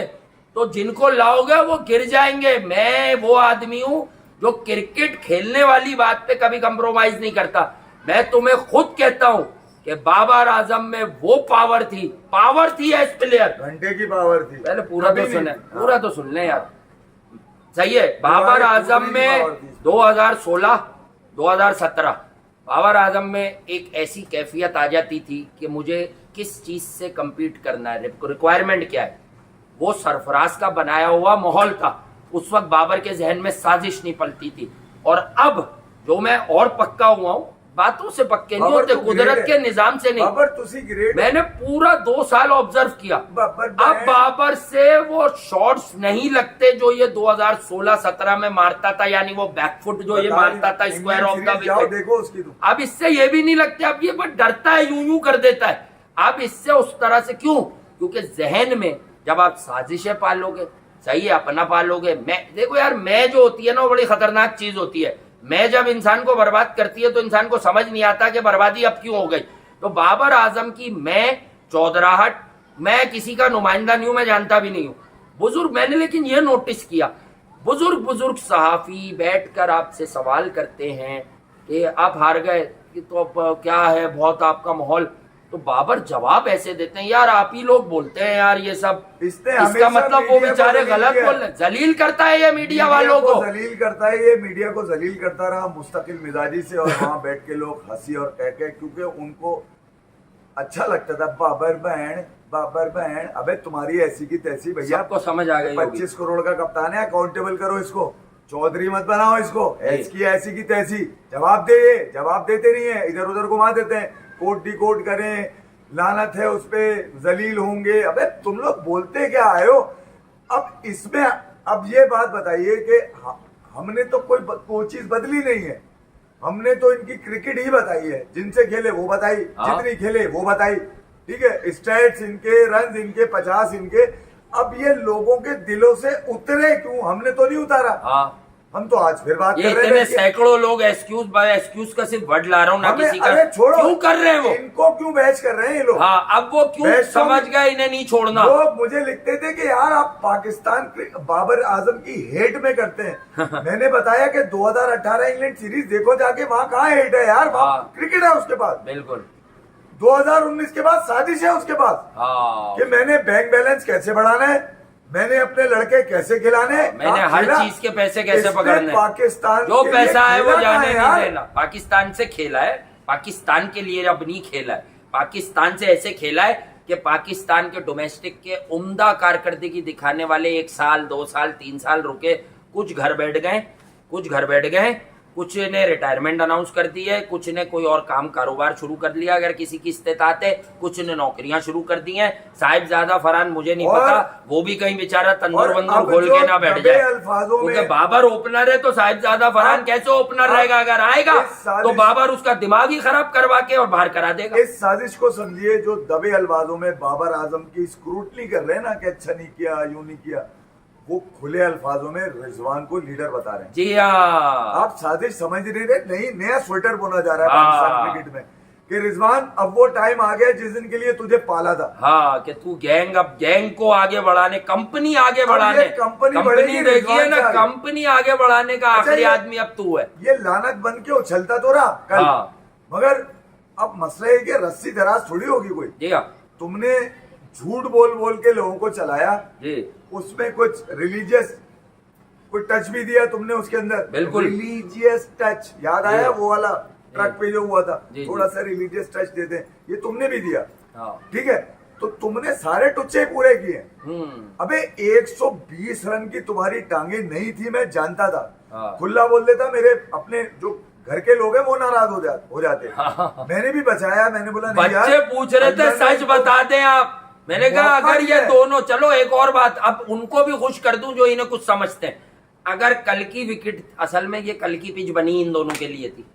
तो जिनको लाओगे वो गिर जाएंगे। मैं वो आदमी हूं जो क्रिकेट खेलने वाली बात पे कभी कंप्रोमाइज नहीं करता। मैं तुम्हें खुद कहता हूं कि बाबर आजम में वो पावर थी एज प्लेयर, घंटे की पावर थी। पहले पूरा तो सुने, पूरा तो सुन ले यार। सही है। बाबर आजम में 2016, 2017 बाबर आजम में एक ऐसी कैफियत आ जाती थी कि मुझे किस चीज से compete करना है, रिक्वायरमेंट क्या है, वो सरफराज का बनाया हुआ माहौल था। उस वक्त बाबर के जहन में साजिश नहीं पलती थी। और अब जो मैं और पक्का हुआ हूं, बातों से पक्के नहीं होते, कुदरत के निजाम से नहीं। मैंने पूरा 2 साल ऑब्जर्व किया। अब बाबर से वो शॉट्स नहीं लगते जो ये 2016-17 में मारता था, यानी वो बैकफुट जो ये मारता था स्क्वायर ऑफ द विकेट। अब इससे ये भी नहीं लगते। अब ये बस डरता है, यूं कर देता है। अब इससे उस तरह से क्यों? क्योंकि जहन में जब आप साजिशें पालोगे, सही है, अपना पालोगे। मैं देखो यार, मैं जो होती है ना वो बड़ी खतरनाक चीज होती है। मैं जब इंसान को बर्बाद करती है तो इंसान को समझ नहीं आता कि बर्बादी अब क्यों हो गई। तो बाबर आजम की मैं चौधराहट, मैं किसी का नुमाइंदा नहीं हूं, मैं जानता भी नहीं हूं बुजुर्ग। मैंने लेकिन ये नोटिस किया, बुजुर्ग सहाफी बैठकर आपसे सवाल करते हैं कि आप हार गए तो अब क्या है, बहुत आपका माहौल, तो बाबर जवाब ऐसे देते हैं, यार आप ही लोग बोलते हैं यार ये सब। इसका मतलब वो बेचारे गलत बोल रहे, जलील करता है ये मीडिया वालों को, जलील करता है ये मीडिया को, जलील करता रहा मुस्तकिल मिजाजी से। और वहाँ बैठ के लोग हंसी और कह क्योंकि उनको अच्छा लगता था, बाबर बहन। अबे तुम्हारी ऐसी की तैसी भैया, सबको समझ आ गई। 25 करोड़ का कप्तान है, अकाउंटेबल करो इसको, चौधरी मत बनाओ इसको, ऐसी की तैसी। जवाब देते नहीं है, इधर उधर घुमा देते हैं, कोट डी कोट करें, लानत है उस पे, जलील होंगे। अबे तुम लोग बोलते क्या आए हो? अब इसमें अब ये बात बताइए कि हमने तो कोई चीज बदली नहीं है, हमने तो इनकी क्रिकेट ही बताई है, जिनसे खेले वो बताई, जितनी खेले वो बताई, ठीक है, स्टैट्स इनके, रन इनके, 50 इनके। अब ये लोगों के दिलों से उतरे क्यों? हमने तो नहीं उतारा। हम तो आज फिर बात कर रहे हैं, सैकड़ों लोग एक्सक्यूज का सिर्फ वर्ड ला रहा हूँ ना किसी का, क्यों कर रहे हैं वो, इनको क्यों बहस कर रहे हैं ये लोग? हाँ, अब वो क्यों समझ गए इन्हें नहीं छोड़ना। लोग मुझे लिखते थे कि यार आप पाकिस्तान बाबर आजम की हेट में करते हैं। मैंने बताया कि 2018 इंग्लैंड सीरीज देखो जाके, वहाँ कहाँ हेट है यार, वहाँ क्रिकेट है उसके पास। बिल्कुल 2019 के बाद साजिश है उसके पास कि मैंने बैंक बैलेंस कैसे बढ़ाना है, मैंने अपने लड़के कैसे खिलाने, मैंने हर चीज के पैसे कैसे पकड़ने, पाकिस्तान जो पैसा है वो जाने नहीं देना। पाकिस्तान से खेला है, पाकिस्तान के लिए अब नहीं खेला है, पाकिस्तान से ऐसे खेला है कि पाकिस्तान के डोमेस्टिक के उम्दा कारकर्दगी दिखाने वाले 1 साल 2 साल 3 साल रुके, कुछ घर बैठ गए, कुछ ने रिटायरमेंट अनाउंस कर दी है, कुछ ने कोई और काम कारोबार शुरू कर लिया अगर किसी की इस्तेताअत है, कुछ ने नौकरियां शुरू कर दी हैं। साहिबजादा फरहान मुझे नहीं पता, वो भी कहीं बेचारा तंदूर वंदूर खोल के ना बैठ जाए, क्योंकि बाबर ओपनर है तो साहिबजादा फरहान कैसे ओपनर रहेगा? अगर आएगा तो बाबर उसका दिमाग ही खराब करवा के और बाहर करा देगा। इस साजिश को समझिए जो दबे अल्फाजों में बाबर आजम की स्क्रूटनी कर रहे हैं ना कि अच्छा नहीं किया, यूं नहीं किया, वो खुले अल्फाजों में रिजवान को लीडर बता रहे हैं। जी हाँ, आप साजिश समझ नहीं रहे, नहीं नया स्वेटर बुना जा रहा है पाकिस्तान क्रिकेट में कि रिजवान अब वो टाइम आ गया जिस दिन के लिए तुझे पाला था। हाँ, कि तू गैंग, अब गैंग को आगे बढ़ाने, कंपनी आगे बढ़ाने, कंपनी बढ़ेगी, देखिए ना, रिजवान कंपनी आगे बढ़ाने का अच्छा, आखिरी आदमी अब तू है। ये लानत बन के उछलता तो रहा कल, हाँ। मगर अब मसला है कि रस्सी दराज थोड़ी होगी कोई। जी हाँ तुमने झूठ बोल बोल के लोगों को चलाया, जी, उसमें कुछ रिलीजियस कोई टच भी दिया तुमने उसके अंदर, बिल्कुल। रिलीजियस टच याद आया वो वाला ट्रक पे जो हुआ था, जी, थोड़ा सा रिलीजियस टच देते, ये तुमने भी दिया। हाँ। ठीक है, तो तुमने सारे टुच्चे पूरे किए। अबे 120 रन की तुम्हारी टांगे नहीं थी, मैं जानता था। हाँ। खुला बोल देता, मेरे अपने जो घर के लोग हैं वो नाराज हो जाते। हाँ। मैंने भी बचाया, मैंने बोला नहीं बच्चे यार, पूछ रहे थे अंदर सच बता दें आप। मैंने कहा मौका अगर दिया ये है। दोनों, चलो एक और बात, अब उनको भी खुश कर दूं जो इन्हें कुछ समझते हैं। अगर कल की विकेट, असल में ये कल की पिच बनी इन दोनों के लिए थी,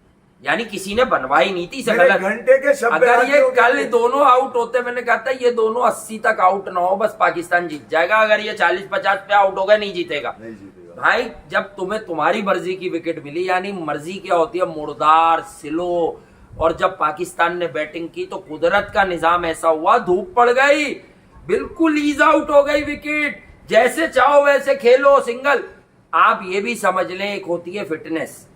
यानी किसी ने बनवाई नहीं थी, मेरे गलत। घंटे के शब्द अगर आते ये हो कल गए। दोनों आउट होते, मैंने कहा था ये दोनों 80 तक आउट ना हो, बस पाकिस्तान जीत जाएगा। अगर ये 40-50 पे आउट होगा, नहीं जीतेगा। नहीं जीतेगा भाई जब तुम्हें तुम्हारी मर्जी की विकेट मिली, यानी मर्जी क्या होती है, मुर्दार, स्लो, और जब पाकिस्तान ने बैटिंग की तो कुदरत का निजाम ऐसा हुआ, धूप पड़ गई, बिल्कुल ईज आउट हो गई विकेट, जैसे चाहो वैसे खेलो सिंगल। आप ये भी समझ लें, एक होती है फिटनेस,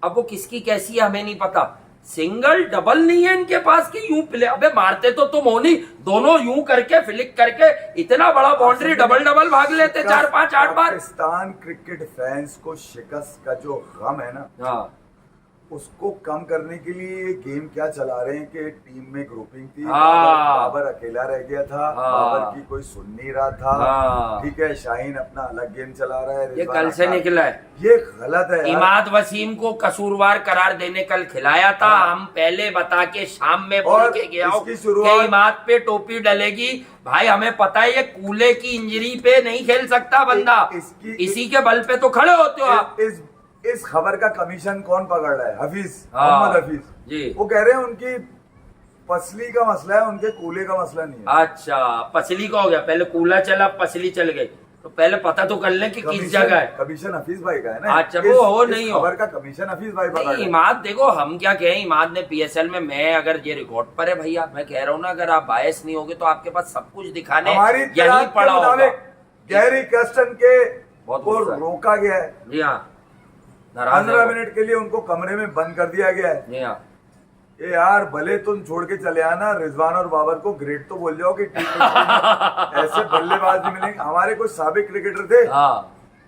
अब वो किसकी कैसी है हमें नहीं पता, सिंगल डबल नहीं है इनके पास कि यूं प्ले, अबे मारते तो तुम हो नहीं, दोनों यूं करके फ्लिक करके इतना बड़ा बाउंड्री डबल डबल भाग लेते 4-5-8 बार। पाकिस्तान क्रिकेट फैंस को शिकस्त का जो गम है ना, हाँ उसको कम करने के लिए ये गेम क्या चला रहे हैं कि टीम में ग्रुपिंग थी, हाँ। बाबर अकेला रह गया था, हाँ। बाबर की कोई सुन नहीं रहा था। हाँ। ठीक है, शाहीन अपना अलग गेम चला रहा है, ये रिजवान कल से अपना। निकला है। ये गलत है यार। इमाद वसीम को कसूरवार करार देने कल खिलाया था, हम पहले बता के शाम में बोल और के गया हूं इसकी शुरुआत- कि इमाद पे टोपी डलेगी। भाई हमें पता है ये कूले की इंजरी पे नहीं खेल सकता बंदा, इसी के बल पे तो खड़े होते हो आप। इस खबर का कमीशन कौन पकड़ रहा है? हफीज, हाँ। मोहम्मद हफीज जी। वो कह रहे हैं उनकी पसली का मसला है, उनके कूले का मसला नहीं है। अच्छा, पसली का हो गया, पहले कूला चला, पसली चल गई, तो पहले पता तो कर लें कि किस जगह है। कमीशन हफीज भाई का है ना। अच्छा, वो हो नहीं हो। खबर का कमीशन हफीज भाई पकड़ नहीं, रहे हैं। इमाद देखो, हम क्या कहें, इमाद ने पीएसएल में, मैं अगर ये रिकॉर्ड पर है भैया, मैं कह रहा हूँ ना, अगर आप बायस नहीं होगे तो आपके पास सब कुछ दिखाने हमारी यही इत्तलात के पड़ा होगा। मुताबिक गैरी कस्टन के बहुत को गुस्सा है। रोका गया है, जी हाँ, नाराज है 15 वो। मिनट के लिए उनको कमरे में बंद कर दिया गया है। जी हाँ, ये यार भले तुम छोड़ के चले आना, रिजवान और बाबर को ग्रेट तो बोल जाओ कि ऐसे बल्लेबाज नहीं मिलेंगे। हमारे कुछ साबिक क्रिकेटर थे, हाँ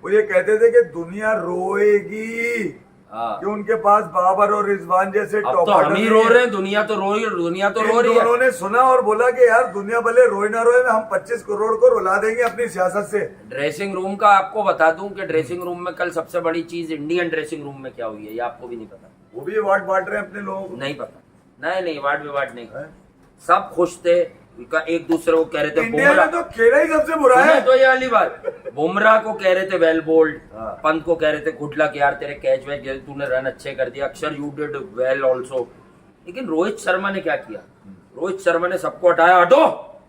वो ये कहते थे कि दुनिया रोएगी हाँ। कि उनके पास बाबर और रिजवान जैसे अब तो टॉपर हम ही रो रहे हैं, दुनिया तो रो रही है। उन्होंने सुना और बोला कि यार दुनिया भले रोए ना रोए, हम 25 करोड़ को रुला देंगे अपनी सियासत से। ड्रेसिंग रूम का आपको बता दूं कि ड्रेसिंग रूम में कल सबसे बड़ी चीज इंडियन ड्रेसिंग रूम में क्या हुई है, ये आपको भी नहीं पता। वो भी अवार्ड बांट रहे हैं अपने लोगों को। नहीं पता, नहीं अवार्ड विवार्ड नहीं, हैं? सब खुश थे, एक दूसरे को कह रहे थे इंडिया में तो खेला ही सबसे बुरा है। सुनिए तो ये वाली बात, बुमराह को कह रहे थे वेल बोल्ड, हाँ। पंत को कह रहे थे गुड लक यार, तेरे कैच वैच तूने रन अच्छे कर दिया, अक्षर यू डिड वेल ऑल्सो। लेकिन रोहित शर्मा ने क्या किया, रोहित शर्मा ने सबको हटाया, हटो।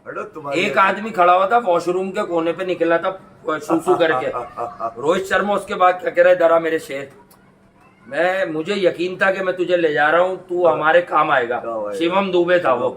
हटो तुम्हारे एक आदमी खड़ा हुआ था वॉशरूम के कोने पे, निकला था सूसू करके, रोहित शर्मा उसके बाद क्या कह रहा है, दरा मेरे शेर, मुझे यकीन था कि मैं तुझे ले जा रहा हूं, तू हमारे काम आएगा। शिवम दुबे था वो,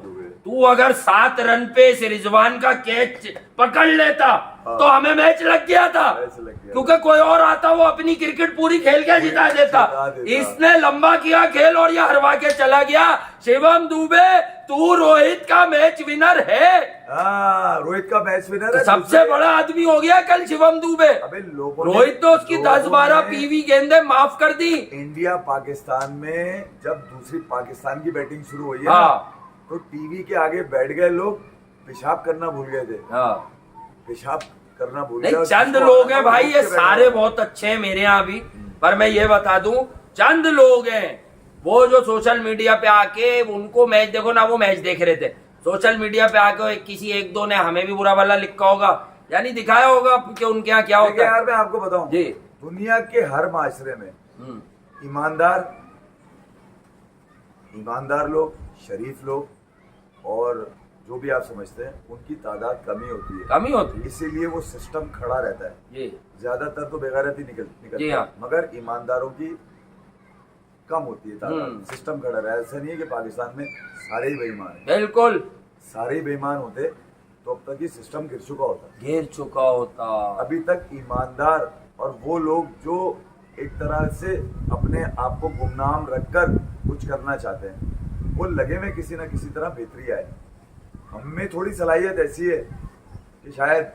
तू अगर 7 रन पे इस रिजवान का कैच पकड़ लेता तो हमें मैच लग गया था, क्योंकि कोई और आता वो अपनी क्रिकेट पूरी खेल के जिता देता। इसने लंबा किया खेल और ये हरवा के चला गया। शिवम दुबे, तू रोहित का मैच विनर है। हाँ, रोहित का मैच विनर है, सबसे बड़ा आदमी हो गया कल शिवम दुबे। अबे लोगों ने- रोहित तो उसकी 10-12 पीवी गेंदें माफ कर दी। इंडिया पाकिस्तान में जब दूसरी पाकिस्तान की बैटिंग शुरू हुई है हाँ। तो टीवी के आगे बैठ गए लोग, पेशाब करना भूल गए थे। हाँ। पेशाब करना भूल नहीं, गए। चंद लोग हैं भाई, ये सारे बहुत अच्छे हैं मेरे यहाँ भी, पर मैं ये बता दूं, चंद लोग हैं वो जो सोशल मीडिया पे आके, उनको मैच देखो ना, वो मैच देख रहे थे, सोशल मीडिया पे आके किसी एक दो ने हमें भी बुरा भला लिखा होगा, यानी दिखाया होगा कि उनके यहाँ क्या होता है। यार मैं आपको बताऊं जी, दुनिया के हर माशरे में ईमानदार लोग, शरीफ लोग और जो भी आप समझते हैं उनकी तादाद कमी होती है, इसीलिए वो सिस्टम खड़ा रहता है। जी, ज्यादातर तो बेगैरती निकलती जी हाँ। है, मगर ईमानदारों की कम होती है तादाद, सिस्टम खड़ा रहा है। ऐसा नहीं है कि पाकिस्तान में सारे ही बेईमान हैं, बिल्कुल सारे ही बेईमान होते तो अब तक ये सिस्टम गिर चुका होता। गिर चुका होता। अभी तक ईमानदार और वो लोग जो एक तरह से अपने आप को गुमनाम रखकर कुछ करना चाहते हैं, वो लगे में किसी ना किसी तरह बेहतरी आए। हम में थोड़ी सलाहियत ऐसी है कि शायद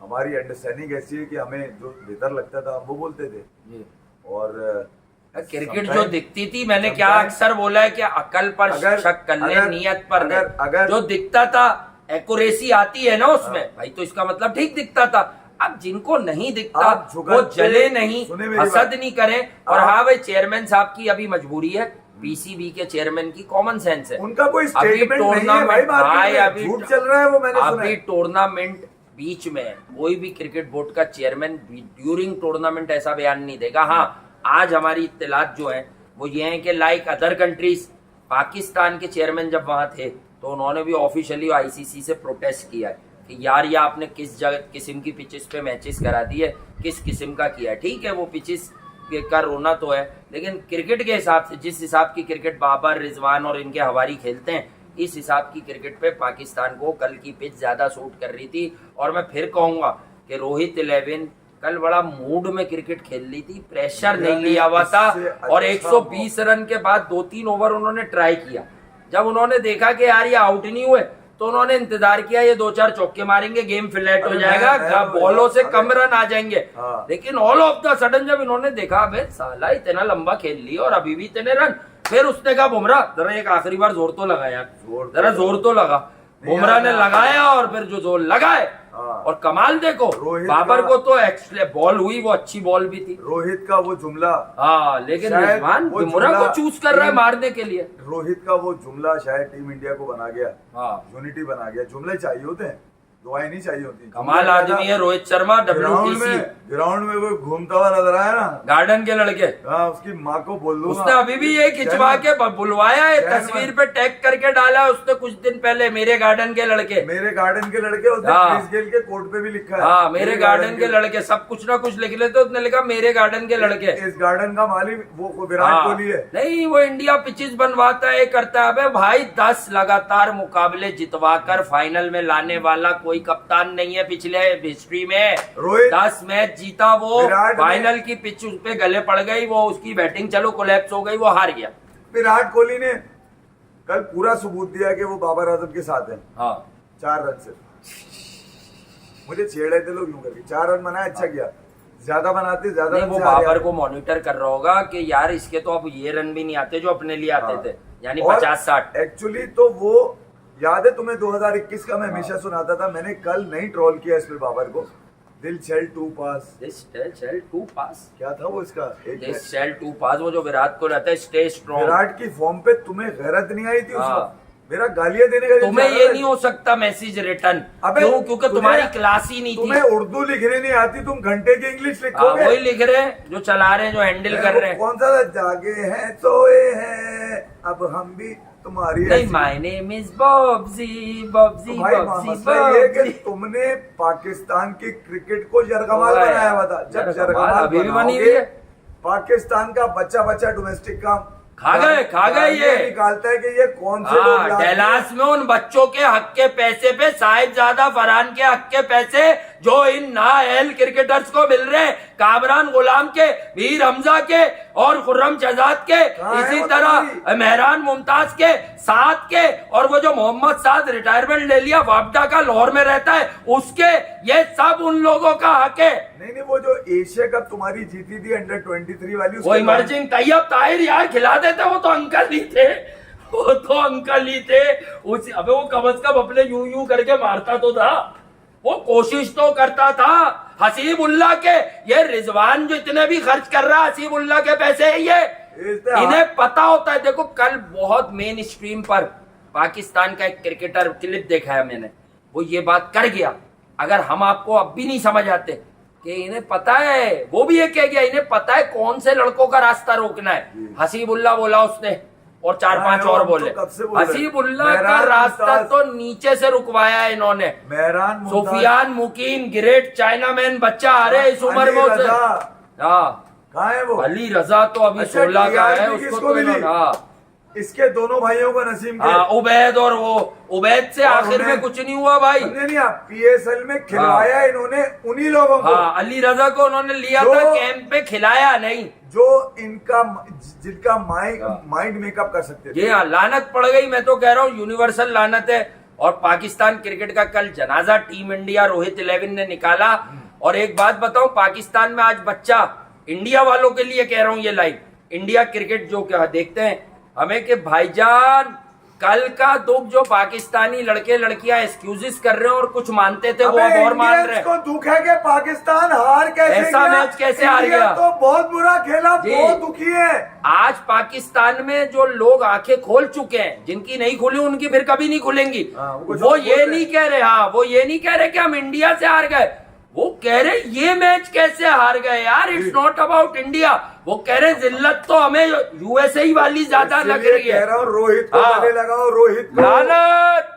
हमारी अंडरस्टैंडिंग ऐसी है कि हमें जो बेहतर लगता था हम वो बोलते थे। जी। और क्रिकेट जो दिखती थी, मैंने क्या अक्सर बोला है कि अकल पर शक कर ले, नियत पर नहीं। अगर जो दिखता था एक्यूरेसी आती है ना उसमें, भाई तो इसका मतलब ठीक दिखता था। अब जिनको नहीं दिखता वो जले नहीं, हसद नहीं करें। और हाँ भाई, चेयरमैन साहब की अभी मजबूरी है, पीसीबी के चेयरमैन की कॉमन सेंस है। उनका कोई स्टेटमेंट नहीं है भाई, मार्केट में झूठ चल रहा है वो मैंने सुना है। अभी टूर्नामेंट बीच में है, कोई भी क्रिकेट बोर्ड का चेयरमैन ड्यूरिंग टूर्नामेंट ऐसा बयान नहीं देगा। हाँ, आज हमारी इत्तलात जो है वो ये है कि लाइक अदर कंट्रीज, पाकिस्तान के चेयरमैन जब वहां थे तो उन्होंने भी ऑफिशियली आईसीसी से प्रोटेस्ट किया है कि यार ये आपने किस किस्म की पिचेस पे मैचेस करा दी है, किस किस्म का किया है। ठीक है, वो पिचेस का रोना तो है, लेकिन क्रिकेट के हिसाब से, जिस हिसाब की क्रिकेट बाबर, रिजवान और इनके हवारी खेलते हैं, इस हिसाब की क्रिकेट पे पाकिस्तान को कल की पिच ज्यादा सूट कर रही थी। और मैं फिर कहूंगा कि रोहित 11 कल बड़ा मूड में क्रिकेट खेल ली थी, प्रेशर नहीं लिया हुआ था। और 120 रन के बाद 2-3 ओवर उन्होंने ट्राई किया। जब उन्होंने देखा कि यार ये आउट नहीं हुए तो उन्होंने इंतजार किया ये 2-4 चौके मारेंगे, गेम फ्लैट हो जाएगा, बॉलों से कम रन आ जाएंगे। लेकिन ऑल ऑफ द सडन जब इन्होंने देखा अबे साला इतना लंबा खेल लिया और अभी भी इतने रन, फिर उसने कहा बुमराह जरा एक आखिरी बार जोर तो लगा यार, जरा जोर तो लगा। बुमराह ने लगाया और फिर जो जोर लगाए और कमाल देखो, बाबर को तो एक्चुअली बॉल हुई, वो अच्छी बॉल भी थी। रोहित का वो जुमला, हाँ, लेकिन रिजवान बुमराह को चूज कर रहा है मारने के लिए। रोहित का वो जुमला शायद टीम इंडिया को बना गया, हाँ, यूनिटी बना गया। जुमले चाहिए होते हैं, दुआएं नहीं चाहिए होती। कमाल आदमी है रोहित शर्मा। WTC ग्राउंड में कोई घूमता हुआ नजर आया ना, गार्डन के लड़के, हाँ, उसकी माँ को बोल दूंगा। उसने अभी भी ये खिंचवा के बुलवाया है, तस्वीर पे टैग करके डाला है उसने कुछ दिन पहले, मेरे गार्डन के लड़के, मेरे गार्डन के लड़के। उसने क्रिस गेल के कोर्ट पे भी लिखा है, हाँ, मेरे गार्डन के लड़के। सब कुछ ना कुछ लिख लेते, उसने लिखा मेरे गार्डन के लड़के। इस गार्डन का मालिक वो विराट कोहली है। नहीं, वो इंडिया पिचेस बनवाता है, करता है। भाई 10 लगातार मुकाबले जितवा कर फाइनल में लाने वाला कोई कप्तान नहीं है पिछले हिस्ट्री में। 10 मैच जीता वो, फाइनल की पिच उस पे गले पड़ गई, वो उसकी बैटिंग चलो कोलैप्स हो गई, वो हार गया। विराट कोहली ने कल पूरा सबूत दिया कि वो बाबर आजम के साथ है। हाँ, 4 रन से मुझे छेड़ रहे थे लोग यूं करके। 4 रन बनाया, अच्छा किया, ज्यादा बनाते ज्यादा। नहीं, वो बाबर को मॉनिटर कर रहा होगा कि यार इसके तो अब ये रन भी नहीं आते जो अपने लिए आते थे, यानी 50-60। एक्चुअली तो वो याद है तुम्हें 2021 का मैं हमेशा सुनाता था, मैंने कल नहीं ट्रोल किया इस पे बाबर को। दिल शेल टू पास, क्या था वो इसका? दिल शेल टू पास, वो जो विराट को रहता है स्टे स्ट्रॉन्ग। विराट की फॉर्म पे तुम्हें गैरत नहीं आई थी उसको? मेरा गालियां देने का तुम्हें ये नहीं हो सकता मैसेज रिटर्न, क्यों? क्योंकि तुम्हारी क्लास ही नहीं थी। तुम्हें उर्दू लिखने नहीं आती, तुम घंटे की इंग्लिश लिखोगे। वही लिख रहे हैं जो चला रहे हैं, जो हैंडल कर रहे हैं। कौन सा जागे हैं सोए हैं अब हम भी तुम्हारी। नहीं, my name is Bobji, Bobji, Bobji. तुमने पाकिस्तान की क्रिकेट को यरगमाल बनाया हुआ था। जब यरगमाल अभी भी बनी हुई है, पाकिस्तान का बच्चा डोमेस्टिक काम खा गए ये निकालता है कि ये कौन से लोग। डैलास में उन बच्चों के हक के पैसे पे साहिबजादा फरहान के हक के पैसे जो इन नाअहल क्रिकेटर्स को मिल रहे, कामरान गुलाम के, वीर हमजा के और खुर्रम शहजाद के, इसी तरह मेहरान मुमताज के, साद के, और वो जो मोहम्मद साद रिटायरमेंट ले लिया वापडा का, लाहौर में रहता है, उसके, ये सब उन लोगों का हक है। नहीं, वो जो एशिया कप तुम्हारी जीती थी अंडर 23 वाली, वो इमर्जिंग तैयब ताहिर यार खिला देते, वो तो अंकल ही थे, वो तो अंकल ही थे। अबे वो कम से कम अपने यूं करके मारता तो था, वो कोशिश तो करता था। हसीबुल्लाह के, ये रिजवान जो इतने भी खर्च कर रहा है, हसीबुल्लाह के पैसे है ये, इन्हें पता होता है। देखो कल बहुत मेन स्ट्रीम पर पाकिस्तान का एक क्रिकेटर क्लिप देखा है मैंने, वो ये बात कर गया। अगर हम आपको अब भी नहीं समझ आते कि इन्हें पता है, वो भी ये कह गया इन्हें पता है कौन से लड़कों का रास्ता रोकना है। हसीबुल्लाह बोला उसने, और 4-5 और बोले। हसीबुल्लाह का रास्ता तो नीचे से रुकवाया है इन्होंने। सुफियान मुकीम, ग्रेट चाइनामैन बच्चा आ रहे इस उम्र में उसे। कहाँ है वो? अली रजा तो अभी अच्छा, 16 का है, TRP उसको किसको तो मिली? हाँ इसके दोनों भाइयों को नसीम के। हाँ, उबैद और वो उबैद से और आखिर में उन्हें- कुछ नहीं हुआ भाई। समझे नहीं आप? PSL में खिलवाया इन्होंने उन्हीं लोगों को हाँ, अली रजा को उन्होंने लिया जो- था कैंप पे, खिलाया नहीं। जो इनका जिनका हाँ। माइंड मेकअप कर सकते थे। जी हाँ, लानत पड़ गई, मैं तो कह रहा हूँ यूनिवर्सल लानत है। और पाकिस्तान क्रिकेट का कल जनाजा टीम इंडिया रोहित 11 ने निकाला। और एक बात बताऊं, पाकिस्तान में आज बच्चा, इंडिया वालों के लिए कह रहा हूं ये लाइव, इंडिया क्रिकेट जो क्या देखते हैं हमें कि भाईजान कल का दुख जो पाकिस्तानी लड़के लड़कियां एक्सक्यूजेस कर रहे हैं और कुछ मानते थे वो अब और मान रहे हैं। को दुख है कि पाकिस्तान हार कैसे ऐसा गया? मैच कैसे हार इंडिया गया? तो बहुत बुरा खेला, जी। बहुत दुखी है। आज पाकिस्तान में जो लोग आंखें खोल चुके हैं, जिनकी नहीं खुली उनकी फिर कभी नहीं खुलेंगी। हाँ, वो ये नहीं कह रहे, हाँ वो ये नहीं कह रहे कि हम इंडिया से हार गए, वो कह रहे ये मैच कैसे हार गए यार, इट्स नॉट अबाउट इंडिया। वो कह रहे जिल्लत तो हमें यूएसए वाली ज्यादा लग इसलिए रही है। कह रहा हूँ रोहित को हाँ। गले लगाओ, रोहित को। लानत